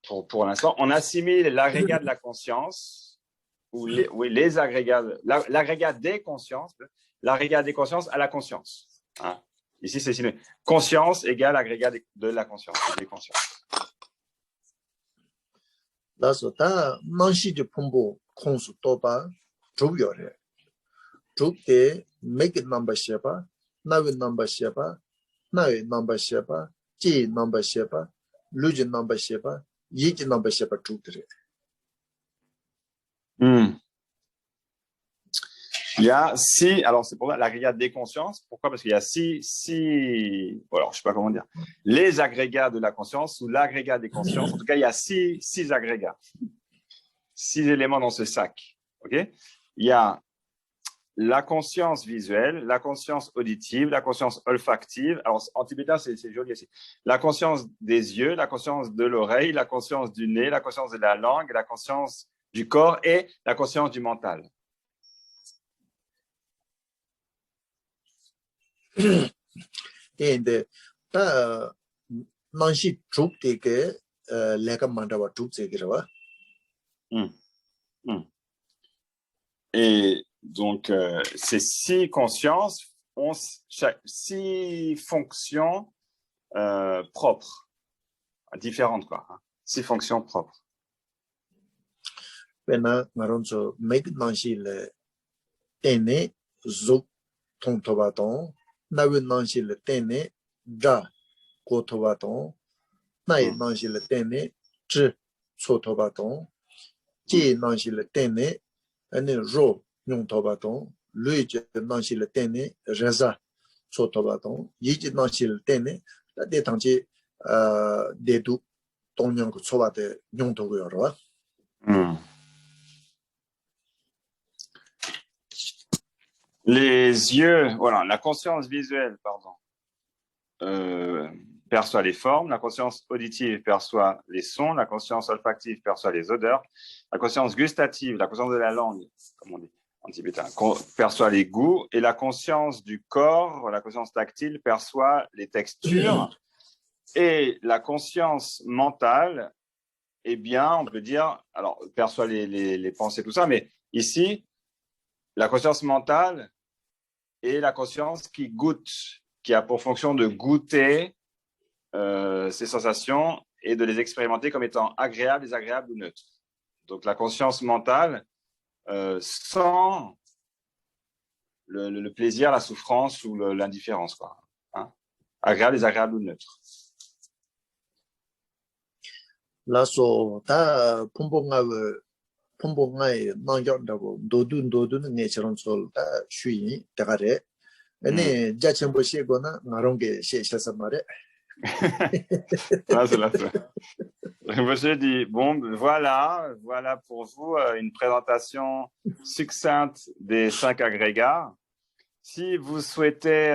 pour l'instant, on assimile l'agrégat de la conscience, ou les agrégats, l'agrégat des consciences, à la conscience. Hein. Ici, c'est signé. Conscience égale agrégat de la conscience, des consciences. Là, c'est Nanshi Pumbo, Konsu Toba, Juyore. Jukte, make it number shepa, Navi number shepa, Navi number shepa, Ji number shepa, Lujin number shepa, Yiji number shepa Jukte. Il y a alors c'est pour l'aggrégat des consciences. Pourquoi? Parce qu'il y a alors je sais pas comment dire, les agrégats de la conscience ou l'agrégat des consciences. En tout cas, il y a six agrégats, 6 éléments dans ce sac. Ok? Il y a la conscience visuelle, la conscience auditive, la conscience olfactive. Alors en tibétain, c'est joli aussi. La conscience des yeux, la conscience de l'oreille, la conscience du nez, la conscience de la langue, la conscience du corps et la conscience du mental. Et Nanshi Jukte que Leka Mandawa Jukte Girava. Et donc, ces 6 consciences ont 6 fonctions propres, différentes, quoi. 6 fonctions propres. Pena Maronzo make Nanshi le Tene Zuk Tong Tobaton, Navi Nanshi le Tene Ja Go Tobaton, Nai Nanshi le Tene Zhi So Tobaton, Ji Nanshi le Tene, Ane Ro Nyong Tobaton, Lui Nanshi le Tene Reza So Tobaton, Yiji Nanshi le Tene, la détangi Dedu Tong Nyong Sobate Nyong Togo. Hmm. Les yeux, voilà, la conscience visuelle, pardon, perçoit les formes, la conscience auditive perçoit les sons, la conscience olfactive perçoit les odeurs, la conscience gustative, la conscience de la langue, comme on dit en tibétain, perçoit les goûts, et la conscience du corps, la conscience tactile perçoit les textures, et la conscience mentale, eh bien, on peut dire, alors, perçoit les pensées, tout ça, mais ici, la conscience mentale est la conscience qui goûte, qui a pour fonction de goûter ces sensations et de les expérimenter comme étant agréables, désagréables ou neutres. Donc, la conscience mentale sent le plaisir, la souffrance ou l'indifférence, quoi. Hein? Agréable, désagréable ou neutre. 라소 다 폼봉아의 나겨다고 도둔도둔 내처럼 솔다 쉬이 다가래 아니 자첨보 시거나 나롱게 시셔서 말해 Ah, c'est la fin. Je dis, bon, voilà pour vous une présentation succincte des 5 agrégats. Si vous souhaitiez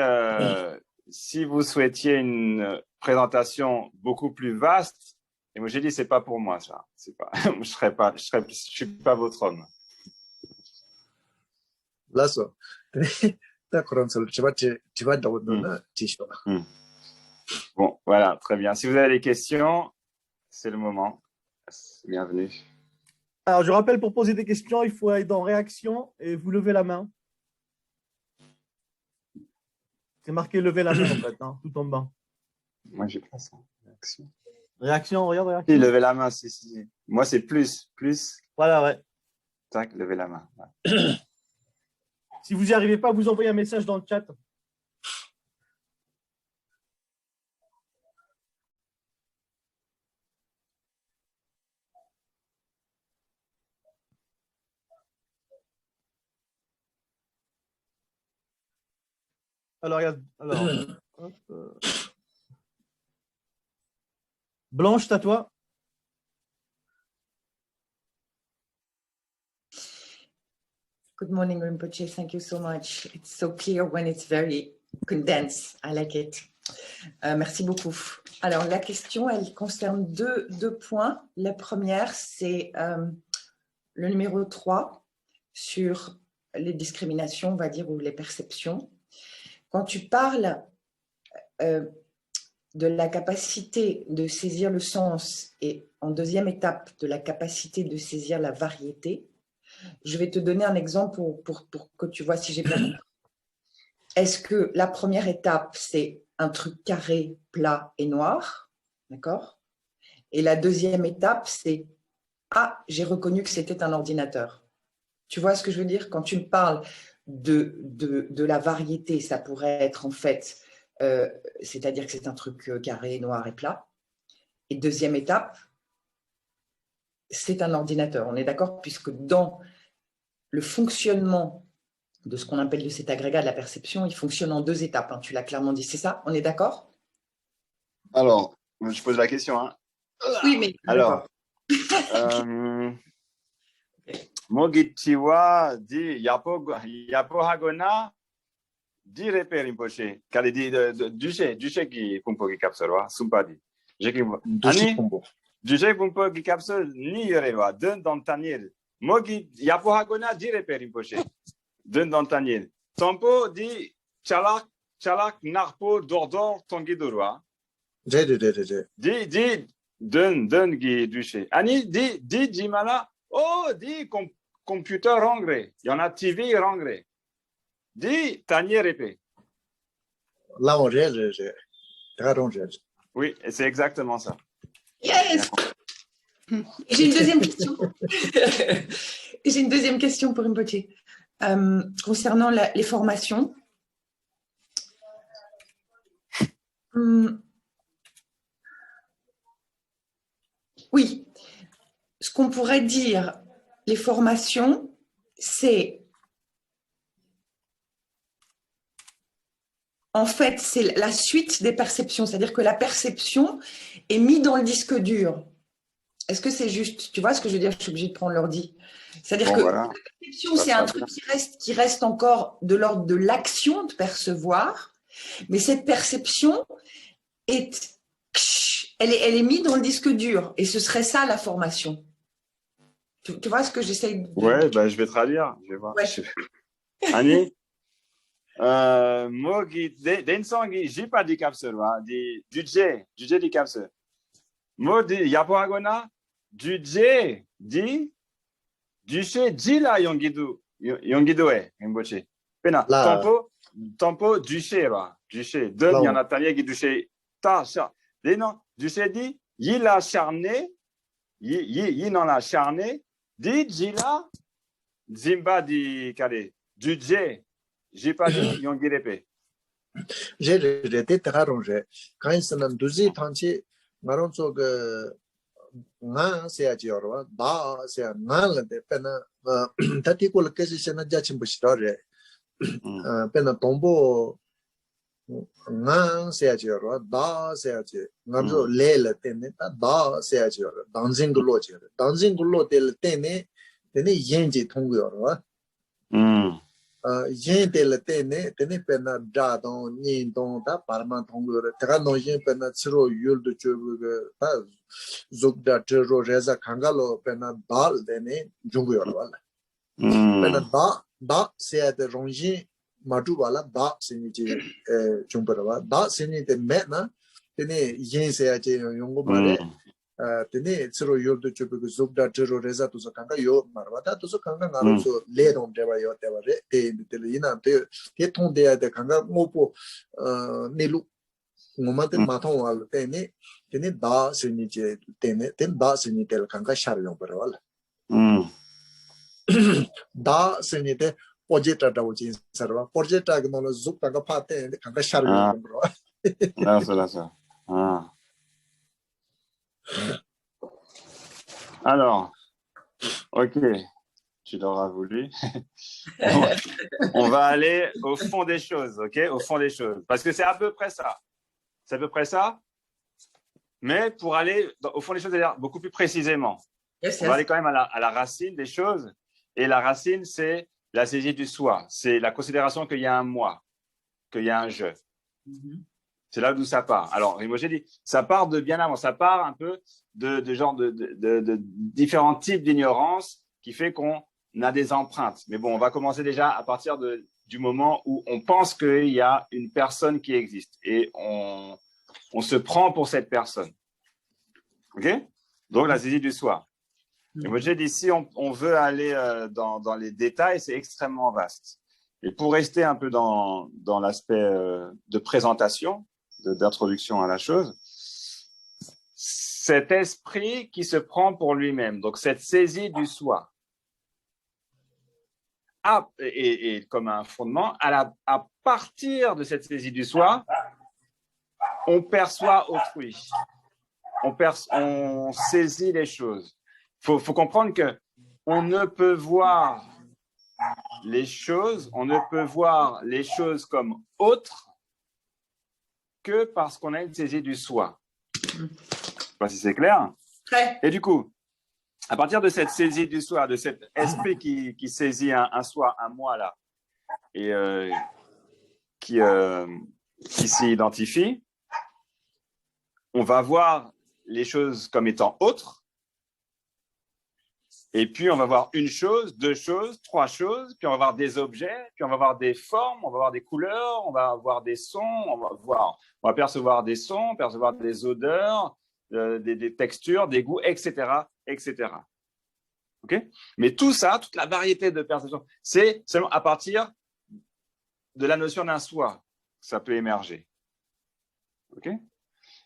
une présentation beaucoup plus vaste, et moi j'ai dit c'est pas pour moi ça, c'est pas, je suis pas votre homme. 라소 다 그런 소리 지바다고는 지셔. Bon, voilà, très bien. Si vous avez des questions, c'est le moment. Bienvenue. Alors, je rappelle, pour poser des questions, il faut aller dans réaction et vous levez la main. C'est marqué lever la main, en fait, hein, tout en bas. Moi, j'ai pas ça. Réaction. Réaction, regarde, réaction. Si, lever la main, si. Moi, c'est plus. Voilà, ouais. Tac, lever la main. Ouais. Si vous n'y arrivez pas, vous envoyez un message dans le chat. Alors, regarde. Alors, hop, Blanche, t'as toi. Good morning, Rinpoche. Thank you so much. It's so clear when it's very condensed. I like it. Merci beaucoup. Alors, la question, elle concerne deux points. La première, c'est le numéro 3 sur les discriminations, on va dire, ou les perceptions. Quand tu parles de la capacité de saisir le sens et en deuxième étape, de la capacité de saisir la variété, je vais te donner un exemple pour que tu vois si j'ai bien compris. Est-ce que la première étape, c'est un truc carré, plat et noir, d'accord? Et la deuxième étape, c'est « Ah, j'ai reconnu que c'était un ordinateur ». Tu vois ce que je veux dire? Quand tu me parles de la variété, ça pourrait être en fait, c'est-à-dire que c'est un truc carré, noir et plat. Et deuxième étape, c'est un ordinateur. On est d'accord? Puisque dans le fonctionnement de ce qu'on appelle de cet agrégat de la perception, il fonctionne en 2 étapes. Hein. Tu l'as clairement dit, c'est ça? On est d'accord? Alors, je pose la question. Hein. Oui, mais... Alors, Mogitiwa di Yapo Hagona di Repe Rinpoche. Kali di Duche ki Pumpo ki Kapsorwa, Sumpadi. Ani, Duche Pumpo ki Kapsor ni Yorewa, Dun dans Tanil. Mogi Yapo Hagona di Repe Rinpoche. Dun dans Tanil. Tampo di Chalak Narpo Dordor Tongidorwa. Di Dun gi Duche. Ani, di Jimala. Oh, di computer rangre. Il y en a TV rangre. Dis Tanier épée. Oui, c'est exactement ça. Yes. J'ai une deuxième question. J'ai une deuxième question pour Rinpoche. Concernant les formations. Oui. Ce qu'on pourrait dire, les formations, c'est en fait, c'est la suite des perceptions, c'est-à-dire que la perception est mise dans le disque dur. Est-ce que c'est juste? Tu vois ce que je veux dire? Je suis obligée de prendre l'ordi. C'est-à-dire Bon, que voilà. la perception, c'est un truc qui reste encore de l'ordre de l'action de percevoir, mais cette perception est, elle est mise dans le disque dur, et ce serait ça la formation. Tu vois ce que j'essaie de… Ouais, bah, je vais traduire. Je vais voir. Ouais. Annie, moi, den songi, j'ai pas dit capsule, du J di capsule. Moi, di yapoagona, du J di, du che, di la yongido e, imboche. Pena, La- tempo, du che, deux, La- il y en a tanier qui du che, ta, cha. Des non, du che di, yi la charné, yi non la charné, di, la, zimba di, kare, du J, j'ai pas dit yongirepe. j'ai été très rongé. Quand ils sont en 12 tanti, maron so que nga c'est à dire da c'est nga le de pena tati ko le que c'est na jachim bushire pena tombo nga c'est à dire da c'est à dire ngamzo le le tene da c'est à dire dancing lo del tene tene yenji tongyo wa yin de le tene pena da don nin don da parma tongyo ta no yin pena chiro yul de chu ta zuk da chiro reza kangalo pena dal dene jungyo wala pena da se de ronji madu wala da sini ji jungyo wa da sini de mena tene yin se ya je yongo mare tene chiro yul de chu zuk da chiro reza tu so kanga yo marwa ta tu so kanga ngaro so le dom de wa yo de wa re te ina te ton de de kanga ngopo nelu ngoma de matong wal tene da sini je tene da sini tel kanga shar yo bro wala da sini de project da wajin sarwa project ga no zuk ta ga pa te kanga shar yo bro Là, ça. Alors, ok, tu l'auras voulu. On va aller au fond des choses, ok? Au fond des choses. Parce que c'est à peu près ça. C'est à peu près ça. Mais pour aller au fond des choses, c'est-à-dire beaucoup plus précisément. Yes, on va aller quand même à la racine des choses. Et la racine, c'est la saisie du soi. C'est la considération qu'il y a un moi, qu'il y a un je. C'est là d'où ça part. Alors, moi, j'ai dit, ça part de bien avant. Ça part un peu de genre de différents types d'ignorance qui fait qu'on a des empreintes. Mais bon, on va commencer déjà à partir du moment où on pense qu'il y a une personne qui existe et on se prend pour cette personne. OK? Donc, la saisie du soi. Et moi, j'ai dit, si on veut aller dans les détails, c'est extrêmement vaste. Et pour rester un peu dans l'aspect de présentation, d'introduction à la chose, cet esprit qui se prend pour lui-même, donc cette saisie du soi, et comme un fondement, à partir de cette saisie du soi, on perçoit autrui, on saisit les choses. Faut comprendre que on ne peut voir les choses comme autres que parce qu'on a une saisie du soi. Je ne sais pas si c'est clair. Et du coup, à partir de cette saisie du soi, de cet esprit qui saisit un soi, un moi là, et qui s'y identifie, on va voir les choses comme étant autres. Et puis, on va voir une chose, deux choses, trois choses, puis on va voir des objets, puis on va voir des formes, on va voir des couleurs, on va voir des sons, on va percevoir des sons, percevoir des odeurs, des textures, des goûts, etc., etc. OK? Mais tout ça, toute la variété de perceptions, c'est seulement à partir de la notion d'un soi que ça peut émerger. OK?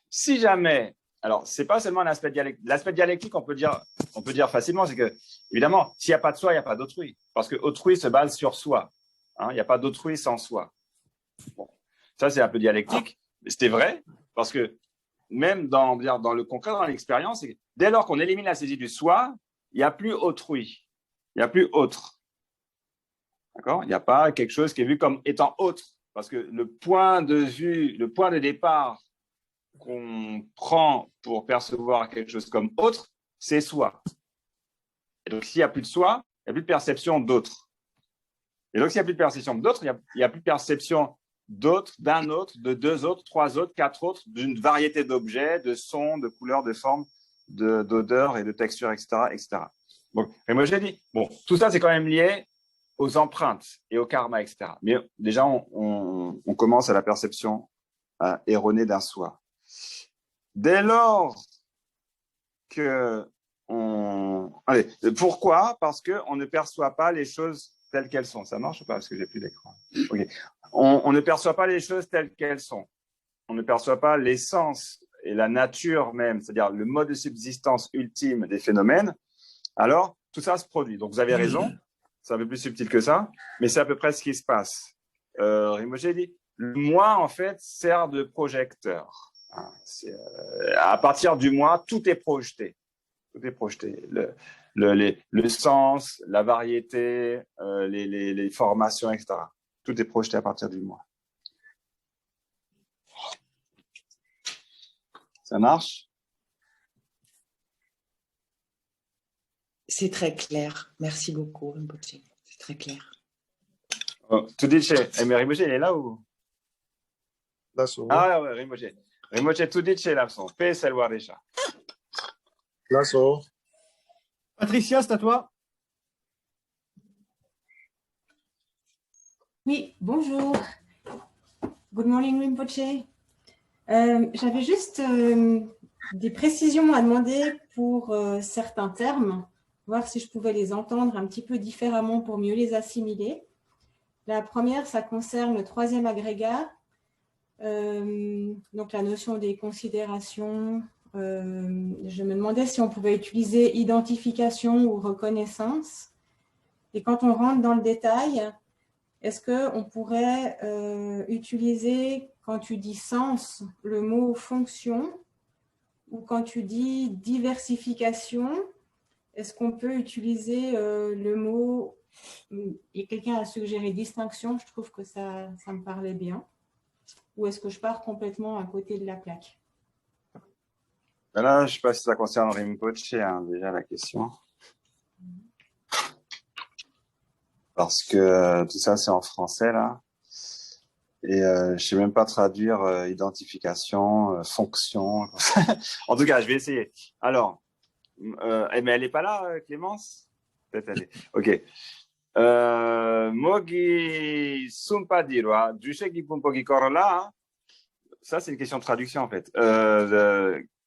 Si jamais… Alors, ce n'est pas seulement l'aspect dialectique. L'aspect dialectique, on peut dire facilement, c'est que, évidemment, s'il n'y a pas de soi, il n'y a pas d'autrui. Parce que autrui se base sur soi. Il n'y a pas d'autrui sans soi. Bon. Ça, c'est un peu dialectique. Mais c'était vrai, parce que même dans le concret, dans l'expérience, dès lors qu'on élimine la saisie du soi, il n'y a plus autrui. Il n'y a plus autre. D'accord? Il n'y a pas quelque chose qui est vu comme étant autre. Parce que le point de vue, le point de départ qu'on prend pour percevoir quelque chose comme autre, c'est soi. Et donc, s'il n'y a plus de soi, il n'y a plus de perception d'autre. Et donc, s'il n'y a plus de perception d'autre, il n'y a plus de perception d'autre, d'un autre, de deux autres, trois autres, quatre autres, d'une variété d'objets, de sons, de couleurs, de formes, d'odeurs et de textures, etc., etc. Donc, et moi, j'ai dit, bon, tout ça, c'est quand même lié aux empreintes et au karma, etc. Mais déjà, on commence à la perception erronée d'un soi. Dès lors que Allez, pourquoi? Parce qu'on ne perçoit pas les choses telles qu'elles sont. Ça marche ou pas? Parce que j'ai plus d'écran. Okay. On ne perçoit pas les choses telles qu'elles sont. On ne perçoit pas l'essence et la nature même, c'est-à-dire le mode de subsistance ultime des phénomènes. Alors, tout ça se produit. Donc, vous avez raison, c'est un peu plus subtil que ça, mais c'est à peu près ce qui se passe. Rinpoche dit, le moi, en fait, sert de projecteur. À partir du moi, tout est projeté. Tout est projeté. Le sens, la variété, les formations, etc. Tout est projeté à partir du moi. Ça marche? C'est très clair. Merci beaucoup, Rinpoche. C'est très clair. Oh, tu dis chez Rinpoche, il est là ou? Lasso. Ah ouais, Rinpoche. Rinpoche, tu dis chez l'absent. Paix, Selwa Recha. Lasso. Patricia, c'est à toi. Oui, bonjour. Good morning, Rinpoche. J'avais juste des précisions à demander pour certains termes, voir si je pouvais les entendre un petit peu différemment pour mieux les assimiler. La première, ça concerne le troisième agrégat, donc la notion des considérations. Je me demandais si on pouvait utiliser identification ou reconnaissance. Et quand on rentre dans le détail, est-ce qu'on pourrait utiliser, quand tu dis sens, le mot fonction, ou quand tu dis diversification, est-ce qu'on peut utiliser le mot, et quelqu'un a suggéré distinction, je trouve que ça me parlait bien, ou est-ce que je pars complètement à côté de la plaque? Là, je ne sais pas si ça concerne Rinpoche, hein, déjà la question. Parce que tout ça, c'est en français, là. Et je ne sais même pas traduire identification, fonction. En tout cas, je vais essayer. Alors, mais elle n'est pas là, Clémence? Peut-être elle est. OK. Mogi Sumpadirwa, Dusheki Pumpogi Korola. Ça, c'est une question de traduction, en fait.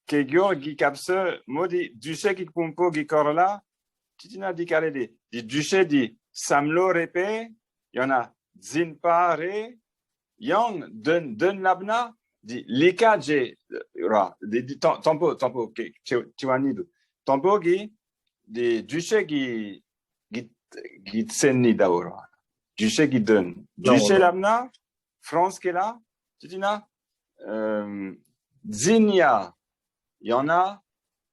Kegyo Gikapse, Modi Dusheki Pumpogi Korola, Titina Dikarede. Duché dit Samlo Repe, il y en a Zinpare, Yang Den Labna, dit Lika Je, Tampo, Tiwanidu. Tampo Gi, dit Duché Gi Tsenni Daora. Duché Gi Den. Duché Labna, France qui est là, Titina, Zinia, il y en a,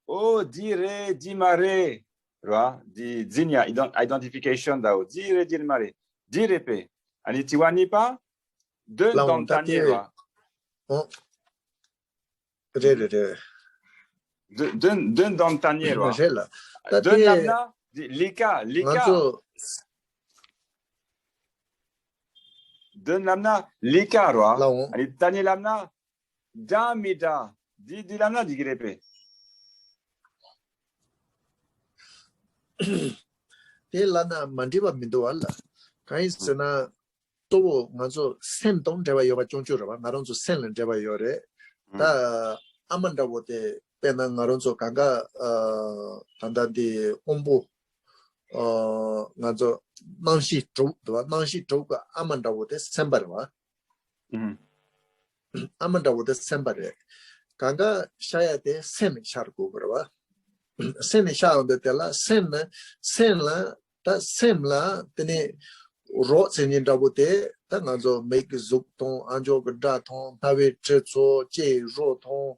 Oh, Dire, Dimare. Di Zinia, identification dao, dire mare, dire pe, ani tiwani pa, d'un dans tanier, d'un dans tanier, d'un labna, lika, d'un labna, lika, ani tanier labna, da mida, di labna, di grepe. Lana Mandiba Mindoala. Kaisana to Nazo Senton Java Yoga Chonchura, Naronzo Senland Java Yore, Ta Amanda Wote, Penaronzo Kanga, Tanda di Ombo, Nazo Nanshi Toka, Amanda Wote, Sembarwa, Amanda Wote Sembare, Kanga Shayate Sen Sharko, Sen sha de tela sen la ta sem la tene ro sen da bote ta na zo make zuk ton anjo gda ton ta we che cho che ro ton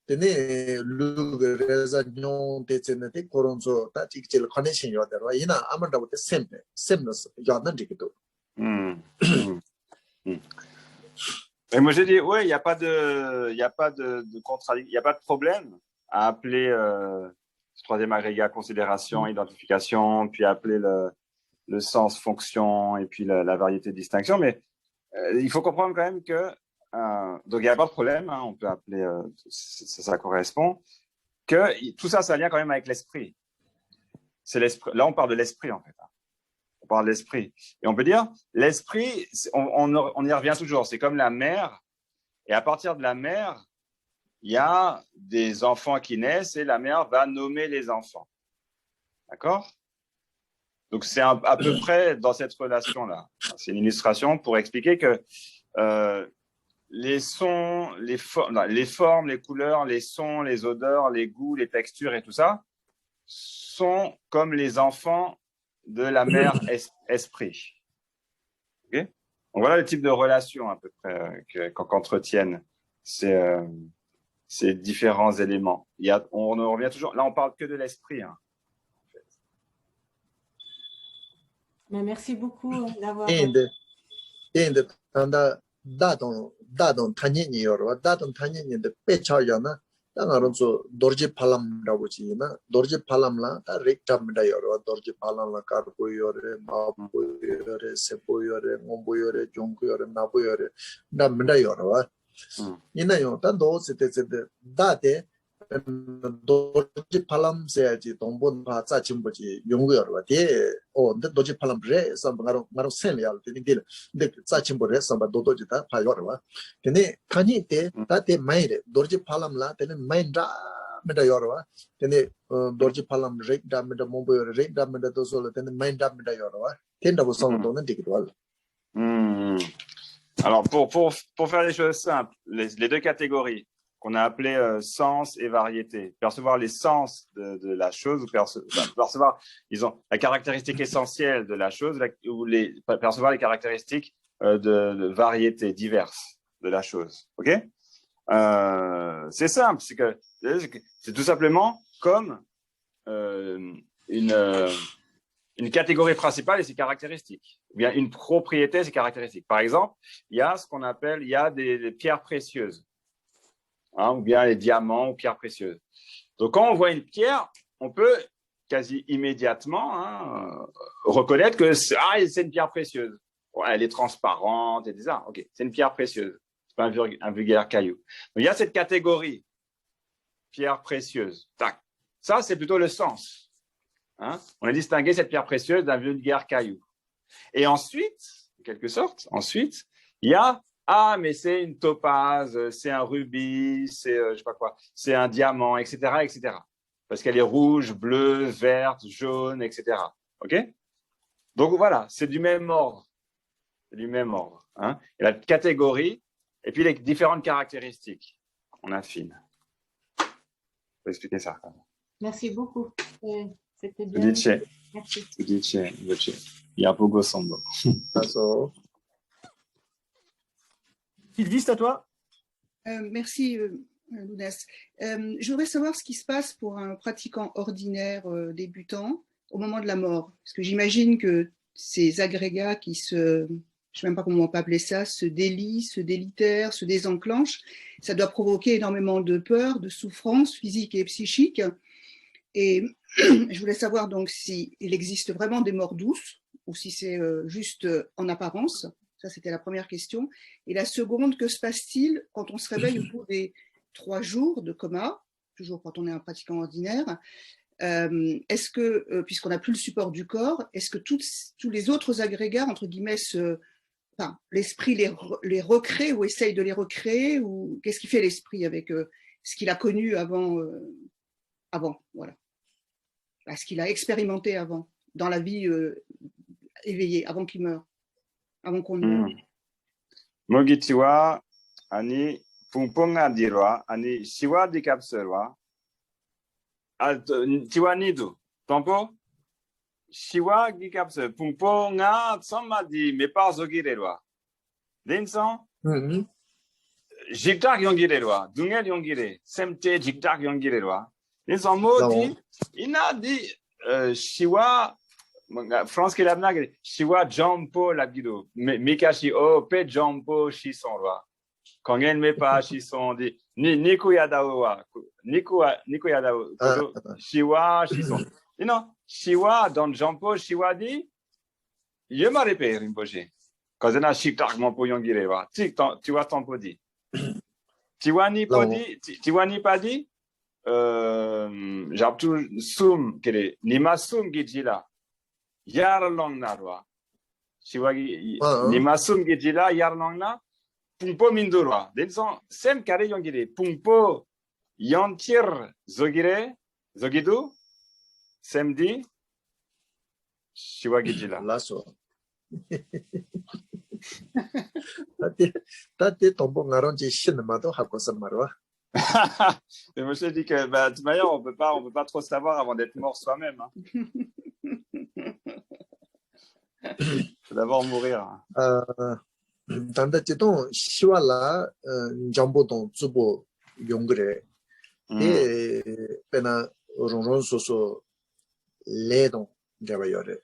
tene lu reza nyon te chen te koronzo ta tik chel connection yo da wa ina amanda bote sem no yo na dik to. Et moi j'ai dit ouais, il y a pas de contradiction, il y a pas de problème à appeler ce troisième agrégat, considération, identification, puis appeler le sens, fonction, et puis la variété, distinction. Mais il faut comprendre quand même que, donc il n'y a pas de problème, hein, on peut appeler, ça correspond, que tout ça, ça a lien quand même avec l'esprit. C'est l'esprit. Là, on parle de l'esprit, en fait. On parle de l'esprit. Et on peut dire, l'esprit, on y revient toujours, c'est comme la mère, et à partir de la mère, il y a des enfants qui naissent et la mère va nommer les enfants. D'accord? Donc, c'est à peu près dans cette relation-là. C'est une illustration pour expliquer que les sons, les formes, les couleurs, les sons, les odeurs, les goûts, les textures et tout ça sont comme les enfants de la mère esprit. Okay? Donc, voilà le type de relation à peu près qu'entretiennent ces différents éléments. On revient toujours, là on parle que de l'esprit. Hein. Mais merci beaucoup d'avoir... 인데 다동 타니니요로 다동 타니니데 빼차야나 당아론서 도르지 팔람라고 지나 도르지 팔람라 다 렉tam다요로 도르지 팔람라 카르보요레 마보요레 세보요레 몽보요레 종고요레 나보요레 남다요로 이나요 단도 세테세데 다데 도지 팔람 세야지 동본 바자 짐보지 용거여 데 근데 도지 팔람 그래 선바로 마로 셀이야 되는데 근데 자 짐보래 선바 도도지다 파요라 근데 타니 때 다때 마이레 도지 팔람라 때는 마인다 메다요라 근데 도지 팔람 렉다 메다 몽보여 렉다 메다 도솔 때는 마인다 메다요라 텐다고 선도는 되기도 Alors, pour faire les choses simples, les deux catégories qu'on a appelées sens et variété, percevoir les sens de la chose, ou percevoir, disons, la caractéristique essentielle de la chose, ou percevoir les caractéristiques de variété diverses de la chose. Ok? C'est simple, c'est tout simplement comme une catégorie principale et ses caractéristiques, ou bien une propriété et ses caractéristiques. Par exemple, il y a ce qu'on appelle, il y a des pierres précieuses, hein, ou bien les diamants ou pierres précieuses. Donc, quand on voit une pierre, on peut quasi immédiatement reconnaître que c'est une pierre précieuse. Bon, elle est transparente, et ça. Ok, c'est une pierre précieuse. C'est pas un vulgaire caillou. Donc, il y a cette catégorie pierre précieuse. Tac. Ça, c'est plutôt le sens. Hein? On a distingué cette pierre précieuse d'un vulgaire caillou. Et ensuite, en quelque sorte, il y a mais c'est une topaze, c'est un rubis, c'est je sais pas quoi, c'est un diamant, etc., etc. Parce qu'elle est rouge, bleue, verte, jaune, etc. Ok? Donc voilà, c'est du même ordre, Hein? Et la catégorie et puis les différentes caractéristiques. On affine. Je peux expliquer ça. Merci beaucoup. C'était bien. Merci. Il y a beaucoup sombre. Sylvie, c'est à toi. Merci, Lounès. Je voudrais savoir ce qui se passe pour un pratiquant ordinaire débutant au moment de la mort. Parce que j'imagine que ces agrégats qui je ne sais même pas comment on peut appeler ça, se délient, se délitèrent, se désenclenchent, ça doit provoquer énormément de peur, de souffrance physique et psychique. Et je voulais savoir donc s'il existe vraiment des morts douces ou si c'est juste en apparence. Ça, c'était la première question. Et la seconde, que se passe-t-il quand on se réveille au bout des 3 jours de coma, toujours quand on est un pratiquant ordinaire? Est-ce que, puisqu'on n'a plus le support du corps, est-ce que tous les autres agrégats, entre guillemets, l'esprit les recrée ou essaye de les recréer, ou qu'est-ce qui fait l'esprit avec ce qu'il a connu avant, voilà, ce qu'il a expérimenté avant, dans la vie éveillée, avant qu'il meure, avant qu'on meure. Mogitiwa, ani pungponga dirwa, ani siwa dikapserwa, tiwa nidu, tampo, siwa dikapser, pungponga tsama di mepar zogirelwa. Densan, jiktak yongirelwa, dungel yongire, semte jiktak yongirelwa. Densan modi, ina di siwa. France qui l'a mené, Shiwa Jampo l'abgido, Mikashi O Pe Jampo Shison roi. Quand elle met pas Shison dit, Nikuyadawa. Nikuyadao. Shiwa, Shison. Et non, Shiwa, dans Jampo, Shiwa dit, je m'en répète, Rinpoche. Quand on a Shiktak, mon poyon gireva. Tu vois ton podi. Tiwani padi, j'abtu sum, kere, nima sum gijila. Yar long narwa. Shiwagi, nima sum gijila, yar long na. Pumpo mindurwa. Denson, sem kare yongire. Pumpo yantir zogire, zogidu. Samedi, Shiwagijila. 라소. 따뜻 동봉 나런지 신마도 하고서 말와. Et moi, je dis que, bah, de toute manière, on peut pas trop savoir avant d'être mort soi-même. Hein. Faut d'abord mourir. 단다지도 시와라 정보동 주보 용그래. 에 배나 롱롱소소 레동 잡아요래.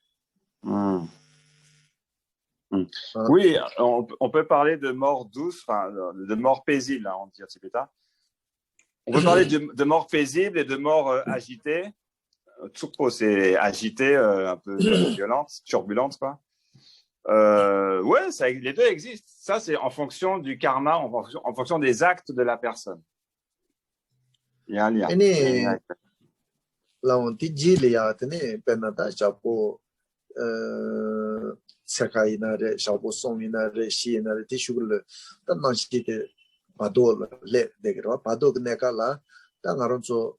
Oui, on peut parler de mort douce, enfin, de mort paisible, hein, on dit tibétain. On peut parler de mort paisible et de mort agitée. Tsukpo, c'est agité, un peu violente, turbulente, quoi. Ouais, ça, les deux existent. Ça, c'est en fonction du karma, en fonction des actes de la personne. Il y a un lien. Là, on dit Gilia, tenez, Benada, Chapo, Sakainare, Chapo, Songinare, Shinare, Tishul, Tanashite, Padol, Le, Degra, Padok Nekala, Tangaronso,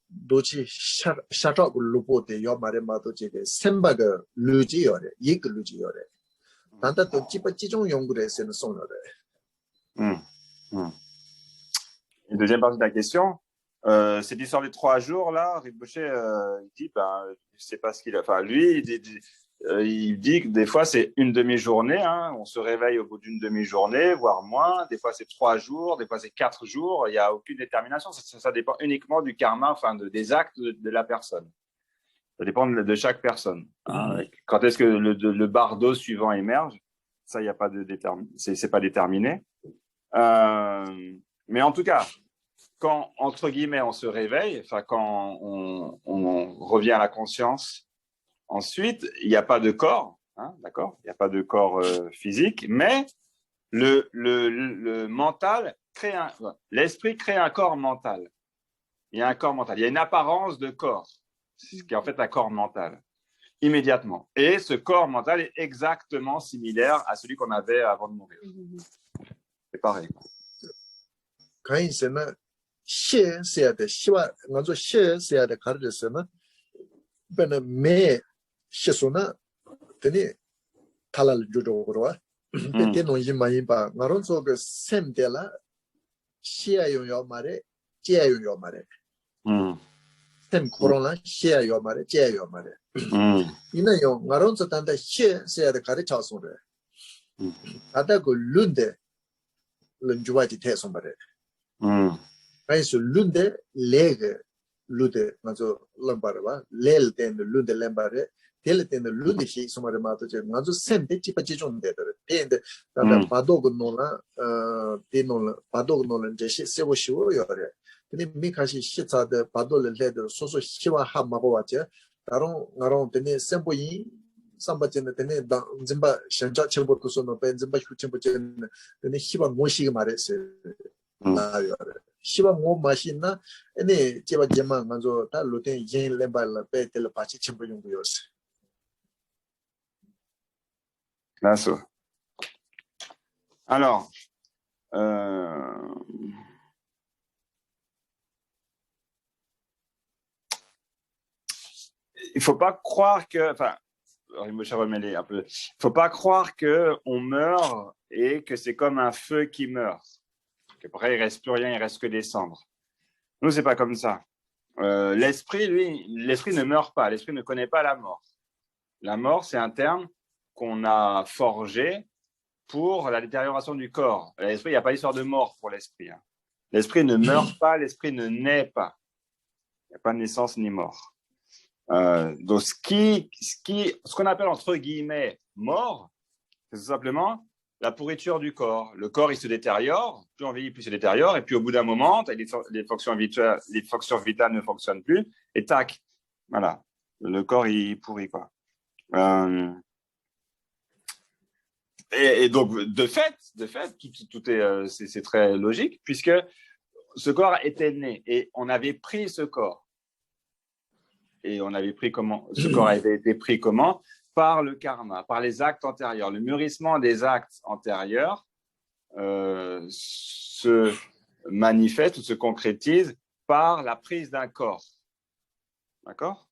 Dochi, shut up, Lupo, de Yomare Madoji, Sembaga, Lugiore, Yig Lugiore. Tanta to Chipachon Yongre, c'est le son. Une deuxième partie de la question. Cette histoire des 3 jours, là, Rinpoche, il dit, ben, je sais pas ce qu'il a. Enfin, lui, il dit que des fois, c'est une demi-journée. Hein, on se réveille au bout d'une demi-journée, voire moins. Des fois, c'est 3 jours. Des fois, c'est 4 jours. Il n'y a aucune détermination. Ça dépend uniquement du karma, enfin, des actes de la personne. Ça dépend de chaque personne. Hein. Quand est-ce que le bardo suivant émerge, ça, il n'y a pas de c'est pas déterminé. Mais en tout cas, quand, entre guillemets, on se réveille, enfin, quand on revient à la conscience, ensuite, il n'y a pas de corps, hein, d'accord? Il n'y a pas de corps physique, mais le mental crée l'esprit crée un corps mental. Il y a un corps mental. Il y a une apparence de corps, ce qui est en fait un corps mental, immédiatement. Et ce corps mental est exactement similaire à celui qu'on avait avant de mourir. C'est pareil. Quand il s'est c'est de Shiva, on a c'est de Cardesana, ben, mais chez Sona, tenez, Talal Judo, Petit non Yimaïba, Maronso, Sem de la Shia Yomare, Chia Yomare. Sem Corona, Shia Yomare, Chia Yomare. Inayo, Maronso Tanda Shia, c'est de Carichasore. Adago Lunde, Lunjuati Tesomare. Kaisu lunde lege lude ngazo lambara lel ten lunde lambare tel ten lunde shi sumare mato je ngazo sembe chipa chijon de ten de padog nola tenola padog nola je shi sebo shiwo yore teni mi kashi shitsa de padol le de soso shiwa ha mago wache daron ngaron teni sembo yi samba chen teni da zimba shenja chembo to sono ben zimba shu chembo chen teni hiba moshi mare se na yore Shiva mo machine ene tiba jema nganzo ta loten yen lembal pe tel pachi chimbo yung yos. Lasso. Alors, il faut pas croire que, enfin, un peu. Il faut pas croire que on meurt et que c'est comme un feu qui meurt. Après, il ne reste plus rien, il ne reste que des cendres. Nous, ce n'est pas comme ça. L'esprit, lui, l'esprit ne meurt pas, l'esprit ne connaît pas la mort. La mort, c'est un terme qu'on a forgé pour la détérioration du corps. L'esprit, il n'y a pas d'histoire de mort pour l'esprit. Hein. L'esprit ne meurt pas, l'esprit ne naît pas. Il n'y a pas de naissance ni mort. Donc, ce qu'on appelle entre guillemets mort, c'est tout simplement la pourriture du corps. Le corps, il se détériore, plus on vieillit, plus il se détériore, et puis au bout d'un moment, les fonctions vitales ne fonctionnent plus, et tac, voilà, le corps, il pourrit, quoi. Et donc, de fait, tout est, c'est très logique, puisque ce corps était né, et on avait pris ce corps. Et on avait pris comment? Ce corps avait été pris comment? Par le karma, par les actes antérieurs. Le mûrissement des actes antérieurs se manifeste ou se concrétise par la prise d'un corps. D'accord?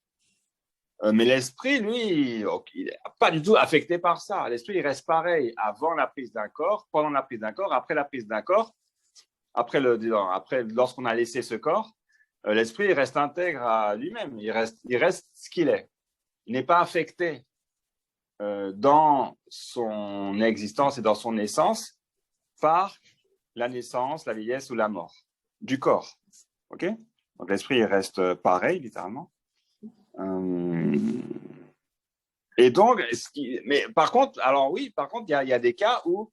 Mais l'esprit, lui, il n'est pas du tout affecté par ça. L'esprit, il reste pareil avant la prise d'un corps, pendant la prise d'un corps, après la prise d'un corps, après lorsqu'on a laissé ce corps, l'esprit, il reste intègre à lui-même. Il reste ce qu'il est. Il n'est pas affecté dans son existence et dans son essence par la naissance, la vieillesse ou la mort du corps. Ok? Donc l'esprit il reste pareil, littéralement. Et donc, mais par contre, alors oui, par contre, il y a des cas où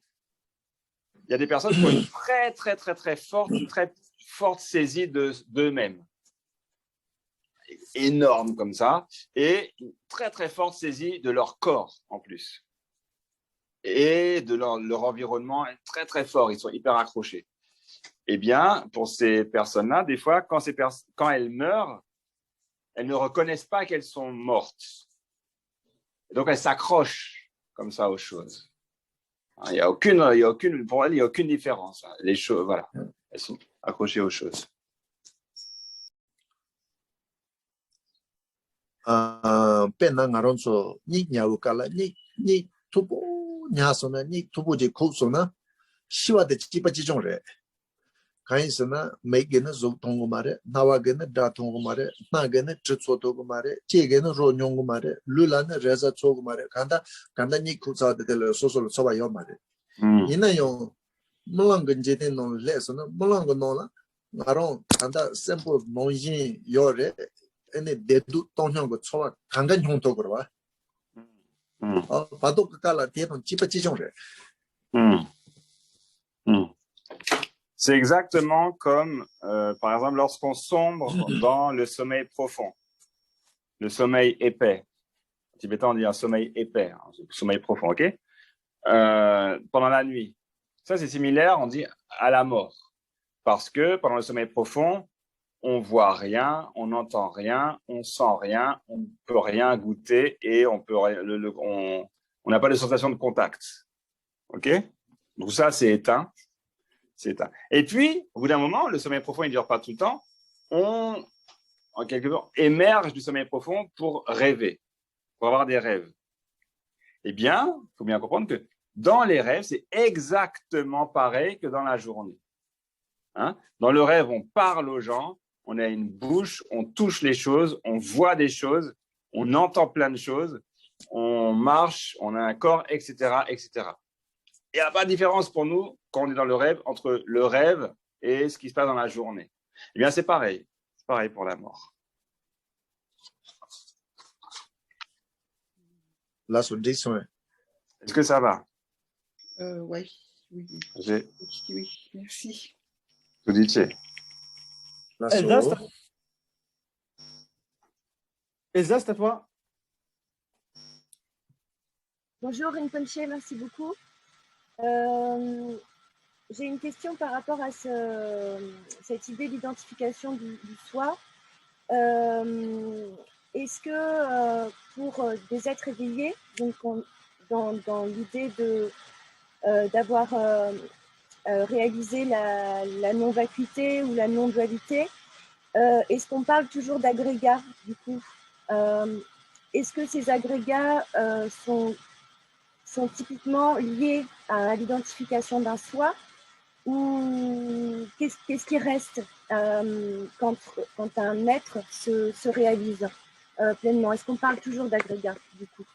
il y a des personnes qui ont une très forte saisie d'eux-mêmes. Énorme comme ça, et une très forte saisie de leur corps en plus. Et de leur environnement est très fort, ils sont hyper accrochés. Eh bien, pour ces personnes-là, des fois, quand elles meurent, elles ne reconnaissent pas qu'elles sont mortes. Et donc, elles s'accrochent comme ça aux choses. Pour elles, il n'y a aucune différence. Les choses, voilà, elles sont accrochées aux choses. Pena ngaronso ni nyawukala ni tubu nyasona ni tubu je kusona shiwa de chipa chijongre kaisana megena zo tongo mare nawagena da tongo mare nagena chitso togo mare chegena ro nyongo mare lulana reza chogo mare kanda ni kusa de le sosolo soba yo mare ina yo mulanganje de no lesona mulango no la ngaron kanda simple monjin yore ene dedu tonhyong chowa kangan hyongto korwa 바도 그깔라 대본 찌빠찌종래. C'est exactement comme, par exemple, lorsqu'on sombre dans le sommeil profond, le sommeil épais. En tibétain, on dit un sommeil épais, un sommeil profond, ok? Pendant la nuit. Ça, c'est similaire, on dit à la mort. Parce que pendant le sommeil profond, on voit rien, on n'entend rien, on sent rien, on ne peut rien goûter et on n'a pas de sensation de contact. Ok? Donc ça, c'est éteint. Et puis, au bout d'un moment, le sommeil profond, il ne dure pas tout le temps. On, en quelque sorte, émerge du sommeil profond pour rêver, pour avoir des rêves. Eh bien, il faut bien comprendre que dans les rêves, c'est exactement pareil que dans la journée. Hein? Dans le rêve, on parle aux gens, on a une bouche, on touche les choses, on voit des choses, on entend plein de choses, on marche, on a un corps, etc., etc. Il n'y a pas de différence pour nous, quand on est dans le rêve, entre le rêve et ce qui se passe dans la journée. Eh bien, c'est pareil. C'est pareil pour la mort. Là, sur 10, ouais. Est-ce que ça va? Oui. Oui, merci. Tout dit, c'est. Elsa, c'est à toi. Bonjour Rinpoche, merci beaucoup. J'ai une question par rapport à cette idée d'identification du soi. Est-ce que pour des êtres éveillés, donc dans l'idée d'avoir réalisé la non-vacuité ou la non-dualité, est-ce qu'on parle toujours d'agrégats du coup? Est-ce que ces agrégats sont typiquement liés à l'identification d'un soi, ou qu'est-ce qui reste quand un être se réalise pleinement? Est-ce qu'on parle toujours d'agrégats du coup?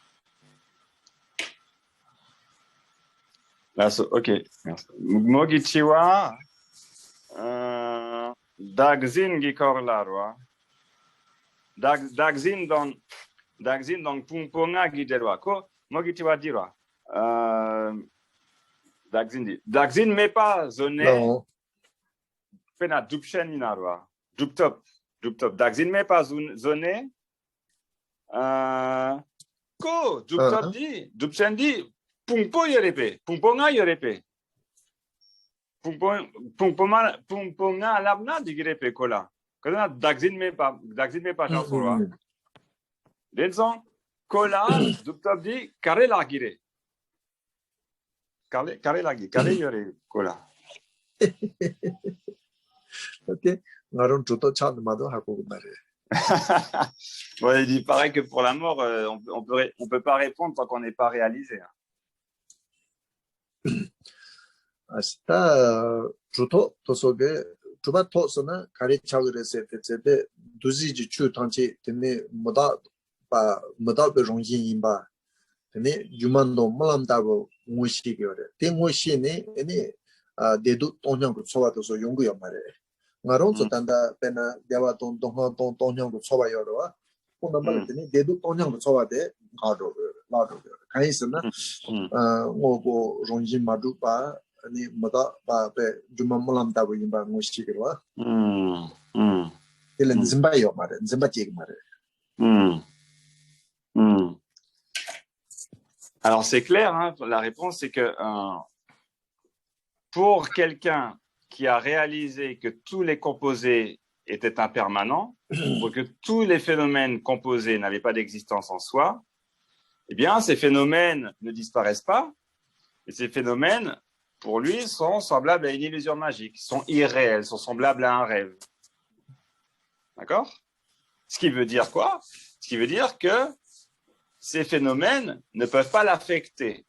Là, ok. Mogichiwa Dagzin Gikorlarwa Dagzin don Pumponga Giderwa Ko Mogichiwa Dirwa Dagzin. Dagzin mais pas zoné. Non. Pena dupchen inarwa. Duptop. Dagzin mais pas zoné. Ko duptop di. Dupchen di. Pungpo yorepe. Pungponga yorepe. Pungponga labna digirepe kola. Kana dagzin mais pas chansorwa. Denson kola duptop di kare lagire. Kare yore kola. OK. 나름 저도 찾는마도 하고 말해. Bon, il dit pareil que pour la mort, on peut pas répondre tant qu'on n'est pas réalisé. 아시다 주토 도속에 주바 토스나 가리차고 그랬을 때 두지지 주 단체 때문에 뭐다 베종진인바 때문에 유만도 몰람다고 무시기요래. 대무시네 아니 대도 동양도 초와도서 연구요 말해. 나로서 단다 배나 대화 동양도 초와요로 오늘 말했더니 대도 동양도 초와대 가도 가이스나 뭐고 종진 마두바 아니 뭐다 바베 주만 몰람다고 임바 무시기로 일은 짐바요 말해. 짐바지 말해. Alors c'est clair, hein, la réponse c'est que pour quelqu'un qui a réalisé que tous les composés étaient impermanents, pour que tous les phénomènes composés n'avaient pas d'existence en soi, eh bien ces phénomènes ne disparaissent pas, et ces phénomènes, pour lui, sont semblables à une illusion magique, sont irréels, sont semblables à un rêve. D'accord? Ce qui veut dire quoi? Ce qui veut dire que ces phénomènes ne peuvent pas l'affecter.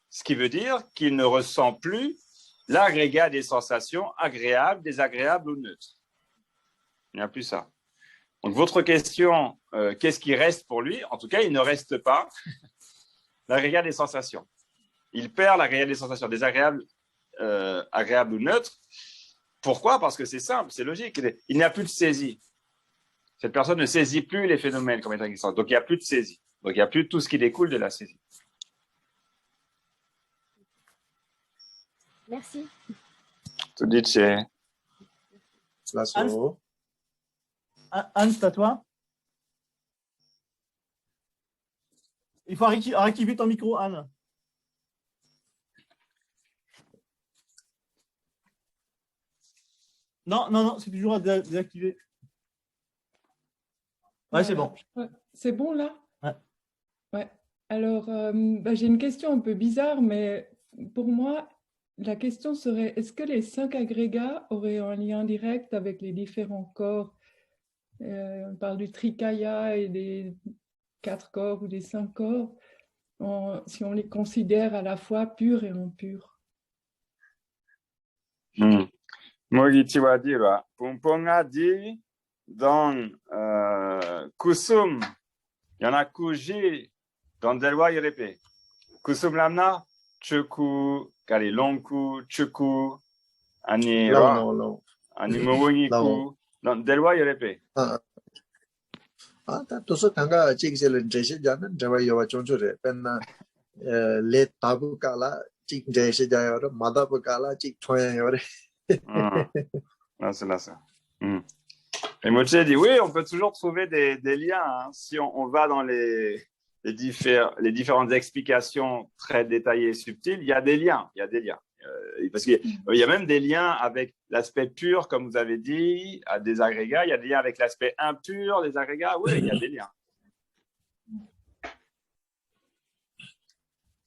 Ce qui veut dire qu'il ne ressent plus l'agrégat des sensations agréables, désagréables ou neutres. Il n'y a plus ça. Donc, votre question, qu'est-ce qui reste pour lui? En tout cas, il ne reste pas l'agrégat des sensations. Il perd l'agrégat des sensations désagréables, agréables ou neutres. Pourquoi? Parce que c'est simple, c'est logique. Il n'y a plus de saisie. Cette personne ne saisit plus les phénomènes comme étant existants. Donc, il n'y a plus de saisie. Donc, il n'y a plus tout ce qui découle de la saisie. Merci. Tout dit, c'est... 라소. Anne, c'est à toi. Il faut réactiver ton micro, Anne. Non, c'est toujours à désactiver. Ouais, c'est bon. Ouais, c'est bon là? Ouais. Ouais. Alors, j'ai une question un peu bizarre, mais pour moi, la question serait, est-ce que les 5 agrégats auraient un lien direct avec les différents corps? On parle du trikaya et des 4 corps ou des 5 corps, si on les considère à la fois purs et impurs. Mogiti wa dira, Pumponga dit dans Kusum, il y en a Kuji, dans Delwa Yerepe. Kusum Lamna, Chuku, Kali Lonku, Chuku, Ani Mowoniku, dans Delwa Yerepe. 도서 당가 찍sel은 제시자는 저와 여와 존조래. 벤나 레 타부칼라 찍 제시자여로 마다부칼라 찍 초야여래. C'est là ça. Et Moche dit oui, on peut toujours trouver des liens. Hein. Si on va dans les différentes explications très détaillées et subtiles, il y a des liens. Parce qu'il y a même des liens avec l'aspect pur, comme vous avez dit, à des agrégats. Il y a des liens avec l'aspect impur des agrégats. Oui, il y a des liens.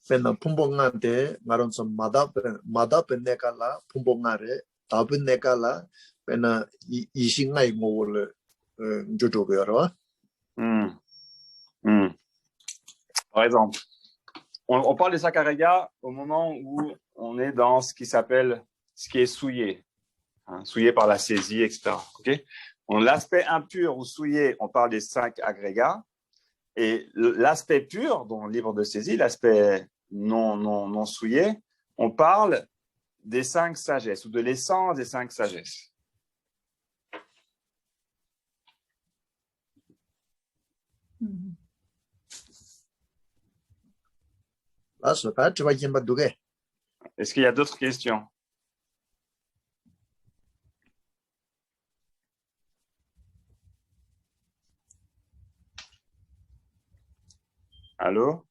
벤나 풍봉한테 말은서 마다벤네칼라 풍봉아래 다벤네칼라 벤나 이싱나이 모를 조조베로. Par exemple, on parle des sacs agrégats au moment où on est dans ce qui est souillé, hein, souillé par la saisie, etc. Okay? L'aspect impur ou souillé, on parle des 5 agrégats, et l'aspect pur, dont livre de saisie, l'aspect non souillé, on parle des 5 sagesses ou de l'essence des 5 sagesses. 라서 다 저와 힘바 두게. Est-ce qu'il y a d'autres questions? Allô?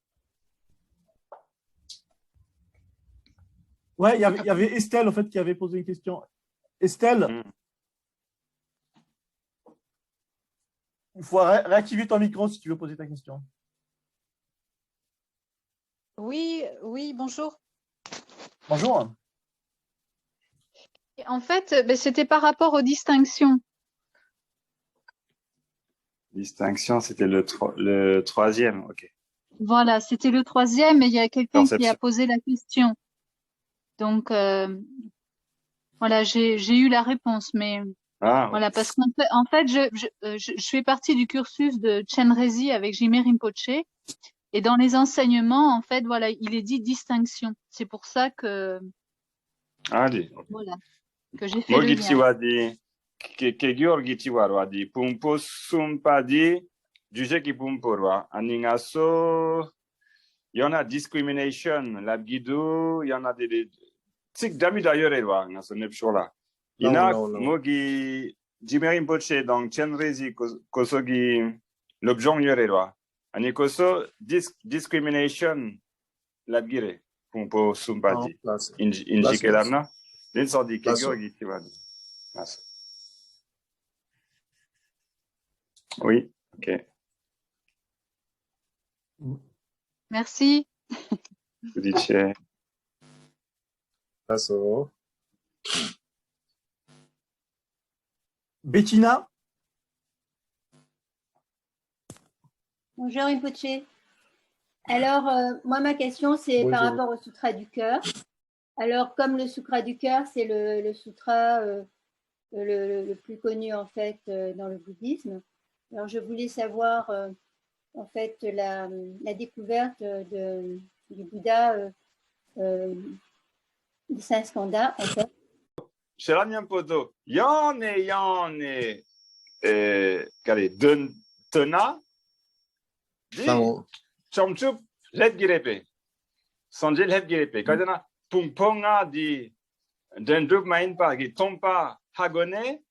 Ouais, il y avait Estelle, en fait, qui avait posé une question. Estelle, il faut réactiver ton micro si tu veux poser ta question. Oui, bonjour. Bonjour. En fait, c'était par rapport aux distinctions. Distinction, c'était le troisième. OK. Voilà, c'était le troisième et il y a quelqu'un qui a Perception. posé la question. Donc, voilà, j'ai eu la réponse, mais Ah, voilà, parce qu'en fait, je fais partie du cursus de Chenrezig avec Jimé Rinpoche. Et dans les enseignements, en fait, voilà, il est dit distinction. C'est pour ça que, allez. voilà, que j'ai fait le lien. Mogitiwa di Kegior Gitiwarwa di Pumpo Sumpa di Juje ki Pumpurwa. Aningaso, il y en a discrimination, l'abguido, il y en a des. Tsik dami d'ailleurs, ngaso nepshola. Il y a Mogi Jimerim Poche, donc Chenrezig Kosogi l'objet yorelwa. Anikoso discrimination l'abgire. Pumpo Sumpa di. Injikelamna. L'incendie Kegior Gitiwarwa. Oui, OK. Merci. Vous dites cher. Bettina? Bonjour Rinpoche. Alors, moi, ma question, c'est par rapport au Sutra du cœur. Alors, comme le Sutra du cœur, c'est le sutra le plus connu, en fait, dans le bouddhisme. Alors, je voulais savoir, en fait, la découverte du Bouddha de Saint-Skanda, en fait. Sheraniam Poto, yane, kare, tena, di, chomchup, let girepe, sanjil let girepe, kadena, pungponga di, dendrup main pa, gi tompa, hagone,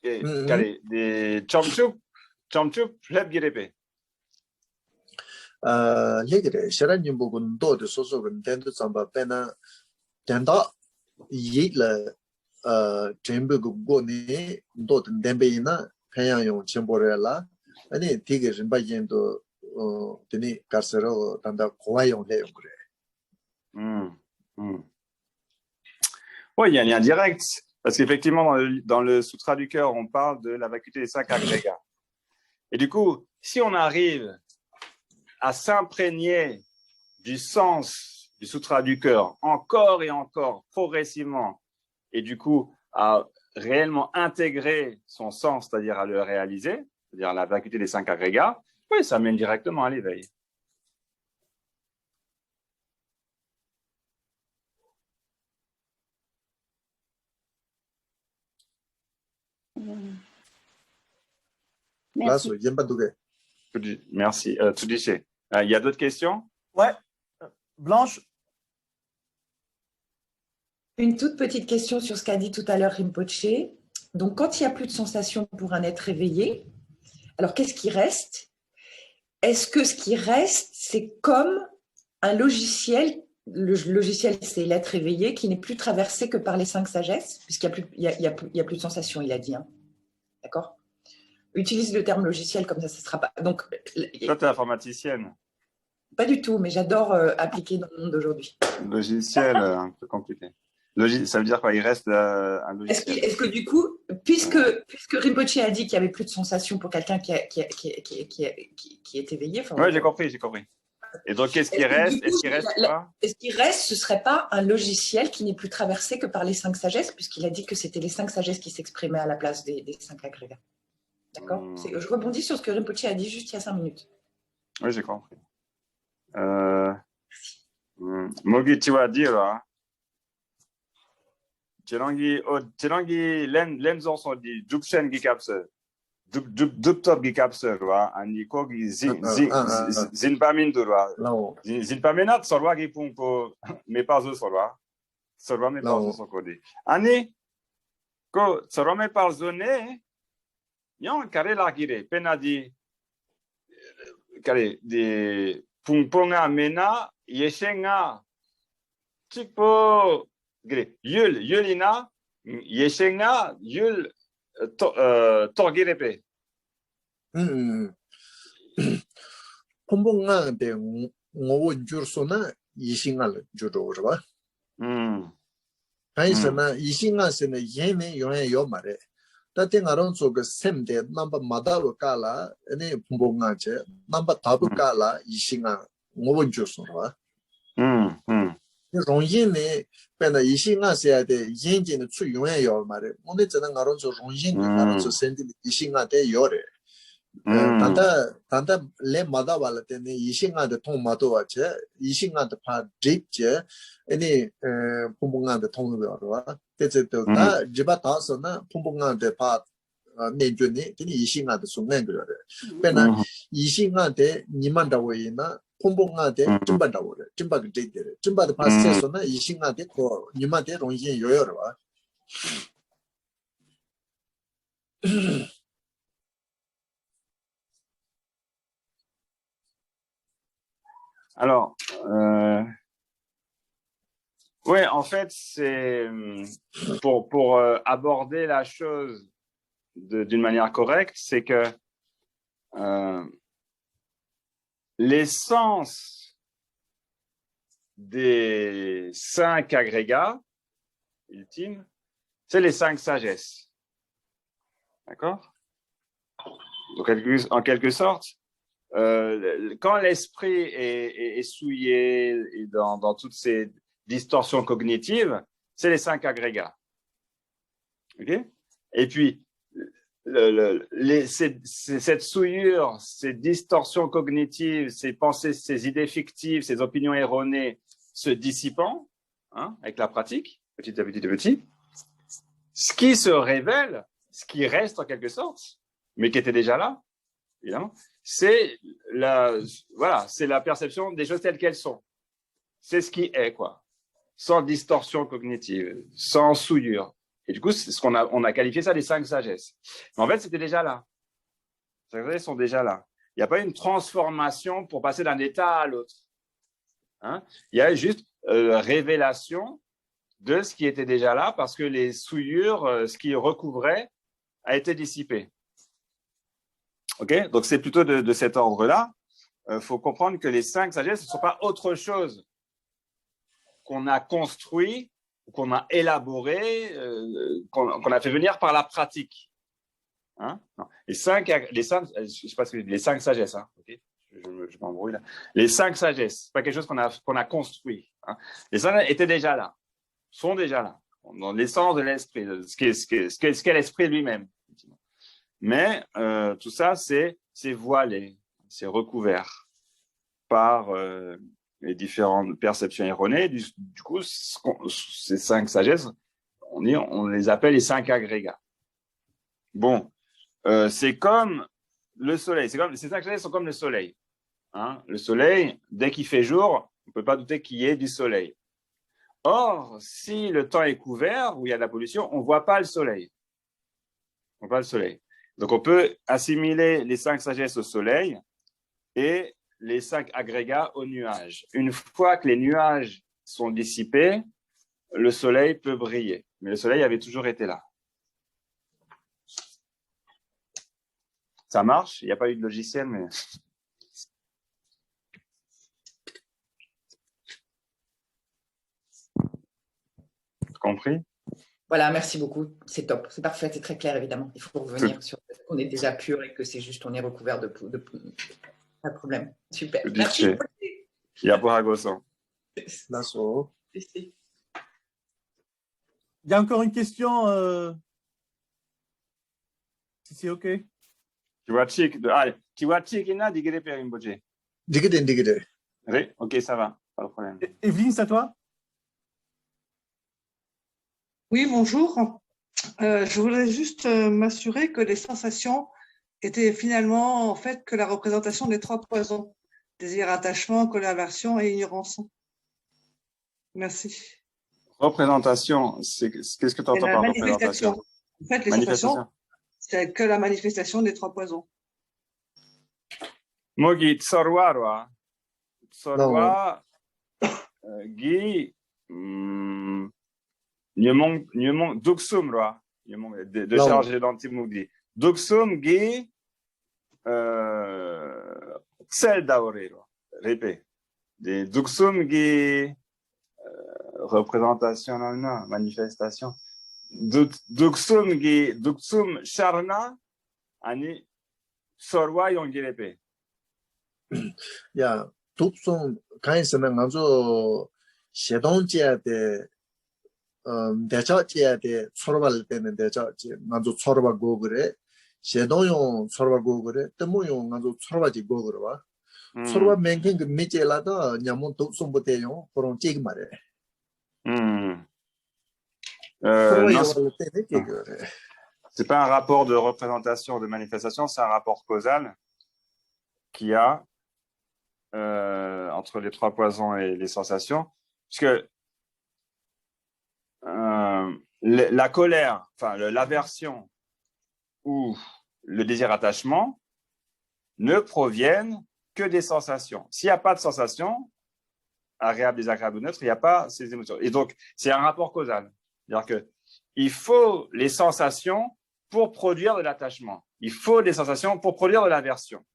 kare, di, chomchup, let girepe. 얘기래 셔란님 부분 도도 소소근 된도 잠바 빼나 된다 이를 전부 그거니 도든 덴베이나 그냥용 첨보래라 아니 되게 림바진도 되니 가서로 단다 고아용 해요 그래. Oui, il y a un lien direct, parce qu'effectivement, dans le Sutra du cœur, on parle de la vacuité des 5 agrégats. Et du coup, si on arrive à s'imprégner du sens du Sutra du cœur encore et encore, progressivement, et du coup, à réellement intégrer son sens, c'est-à-dire à le réaliser, c'est-à-dire la vacuité des 5 agrégats, oui, ça mène directement à l'éveil. Merci. Merci. Tudiché. Il y a d'autres questions? Ouais. Blanche? Une toute petite question sur ce qu'a dit tout à l'heure Rinpoche. Donc, quand il n'y a plus de sensation pour un être éveillé, alors qu'est-ce qui reste? Est-ce que ce qui reste, c'est comme un logiciel? Le logiciel, c'est l'être éveillé qui n'est plus traversé que par les 5 sagesses, puisqu'il n'y a plus de sensation, il a dit. Hein. D'accord? Utilise le terme logiciel, comme ça ne sera pas. Donc, toi, tu es informaticienne. Pas du tout, mais j'adore appliquer dans le monde d'aujourd'hui. Logiciel, un peu compliqué. Ça veut dire quoi? Il reste un logiciel. Est-ce que du coup, puisque Rinpoche a dit qu'il n'y avait plus de sensation pour quelqu'un qui est éveillé. Oui, j'ai compris. Et donc, qu'est-ce qui reste? Est-ce qu'il reste, ce ne serait pas un logiciel qui n'est plus traversé que par les 5 sagesses, puisqu'il a dit que c'était les 5 sagesses qui s'exprimaient à la place des 5 agrégats. D'accord? Je rebondis sur ce que Rinpoche a dit juste il y a 5 minutes. Oui, j'ai compris. Mogi Tiwa Dira. Tirangi Lenzon sont dit Dupchen Gikapse. Duptop Gikapse, Aniko Zinpamin Dura. Zinpamenat Sorwa Gipumpo, mais pas eux Sorwa. Sorome Là, par son codé. Ani, ko sorome par zone, yon kare largire, penadi, kare, de pungponga mena, yeshenga, chikpo, gre, yulina, yeshenga, torgirepe. 폼봉한테 ngōwō 줄소나 이싱알 주로 그러봐. 아이스나 이싱알스는 예네 요에 요 말에. 따땡아론 속그 셈데 넘버 마다로 깔라 아니 폼봉한테 넘버 다부 깔라 이싱알 ngōwō 줄소라. 롱인네 배나 이싱알스야데 연진의 주 요에 요 말에. 오늘 저는 아론 저 롱인 아론 저 셈데 이싱알데 요래. 단다 레 마다발라 때문에 이싱한테 통 마도와체 이싱한테 파 립체 아니 퐁퐁한테 통을 배워라 대체도 다 집아 다서나 퐁퐁한테 파 내주니 되니 이싱한테 숨는 거래 배나 이싱한테 니만다고 있나 퐁퐁한테 찜반다고 그래 찜바게 되대 찜바도 파스에서나 이싱한테 그 니만테 롱신 요요라 Alors, ouais, en fait, c'est pour aborder la chose d'une manière correcte, c'est que l'essence des 5 agrégats ultimes, c'est les 5 sagesses. D'accord? Donc, en quelque sorte, quand l'esprit est souillé et dans toutes ces distorsions cognitives, c'est les 5 agrégats. Okay? Et puis, cette souillure, ces distorsions cognitives, ces pensées, ces idées fictives, ces opinions erronées se dissipant, hein, avec la pratique, petit à petit, ce qui se révèle, ce qui reste en quelque sorte, mais qui était déjà là, évidemment, c'est la perception des choses telles qu'elles sont. C'est ce qui est, quoi. Sans distorsion cognitive, sans souillure. Et du coup, c'est on a qualifié ça les 5 sagesses. Mais en fait, c'était déjà là. Les 5 sagesses sont déjà là. Il n'y a pas une transformation pour passer d'un état à l'autre. Hein? Il y a juste révélation de ce qui était déjà là parce que les souillures, ce qui recouvrait, a été dissipé. Okay? Donc, c'est plutôt de cet ordre-là. Faut comprendre que les 5 sagesses ne sont pas autre chose qu'on a construit, qu'on a élaboré, qu'on a fait venir par la pratique. Hein? Non. Les 5 sagesses, hein? Okay? Je m'embrouille là. Les 5 sagesses, c'est pas quelque chose qu'on a construit. Hein? Les 5 étaient déjà là, sont déjà là, dans l'essence de l'esprit, ce qu'est l'esprit lui-même. Mais tout ça, c'est voilé, c'est recouvert par les différentes perceptions erronées. Du coup, ces 5 sagesses, on les appelle les 5 agrégats. Bon, c'est comme le soleil. Ces 5 sagesses sont comme le soleil. Hein? Le soleil, dès qu'il fait jour, on ne peut pas douter qu'il y ait du soleil. Or, si le temps est couvert, où il y a de la pollution, on ne voit pas le soleil. On ne voit pas le soleil. Donc, on peut assimiler les 5 sagesses au soleil et les 5 agrégats aux nuages. Une fois que les nuages sont dissipés, le soleil peut briller. Mais le soleil avait toujours été là. Ça marche? Il n'y a pas eu de logiciel, mais... Compris? Voilà, merci beaucoup. C'est top, c'est parfait, c'est très clair, évidemment. Il faut revenir sur le fait qu'on est déjà pur et que c'est juste on est recouvert de pas de problème. Super. Merci. Il y a pas à gosser. Il y a encore une question. Si c'est OK. Tu vois, chic. Allez, tu vois, chic, il a digéré per imboje. Digéré. Oui, OK, ça va. Pas de problème. Evelyne, c'est à toi? Oui, bonjour. Je voulais juste m'assurer que les sensations étaient finalement en fait que la représentation des 3 poisons, désir, attachement, colère, aversion et ignorance. Merci. Représentation, qu'est-ce que tu C'est entends la par manifestation. représentation? En fait, les sensations, Manifestation. c'est que la manifestation des trois poisons. Mogi tsorwa tsorwa gi nyemong duksum roi de charger d'antimugdi duksum gi sel daore roi répé des duksum gi représentation non manifestation duksum gi duksum sharna ani sorwa yongi répé. 야, 독송 가인스는 아주 시동지에 대 대처지에 대 서로발 때는 대처지 아주 서로바고 그래. 시동용 서로바고 그래. 때문용 아주 서로바지 고 그래 봐. 서로바 맹킹 그 미제라도 냐몬 독송부터요. 그런 찌기 말해. C'est pas un rapport de représentation, de manifestation, c'est un rapport causal qu'il y a entre les trois poisons et les sensations, puisque la colère, enfin l'aversion ou le désir-attachement ne proviennent que des sensations. S'il n'y a pas de sensations, agréables, désagréables ou neutres, il n'y a pas ces émotions. Et donc, c'est un rapport causal. C'est-à-dire qu'il faut les sensations pour produire de l'attachement. Il faut des sensations pour produire de l'aversion.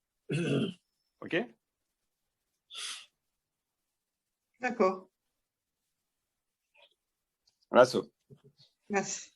OK? D'accord. Voilà, Merci.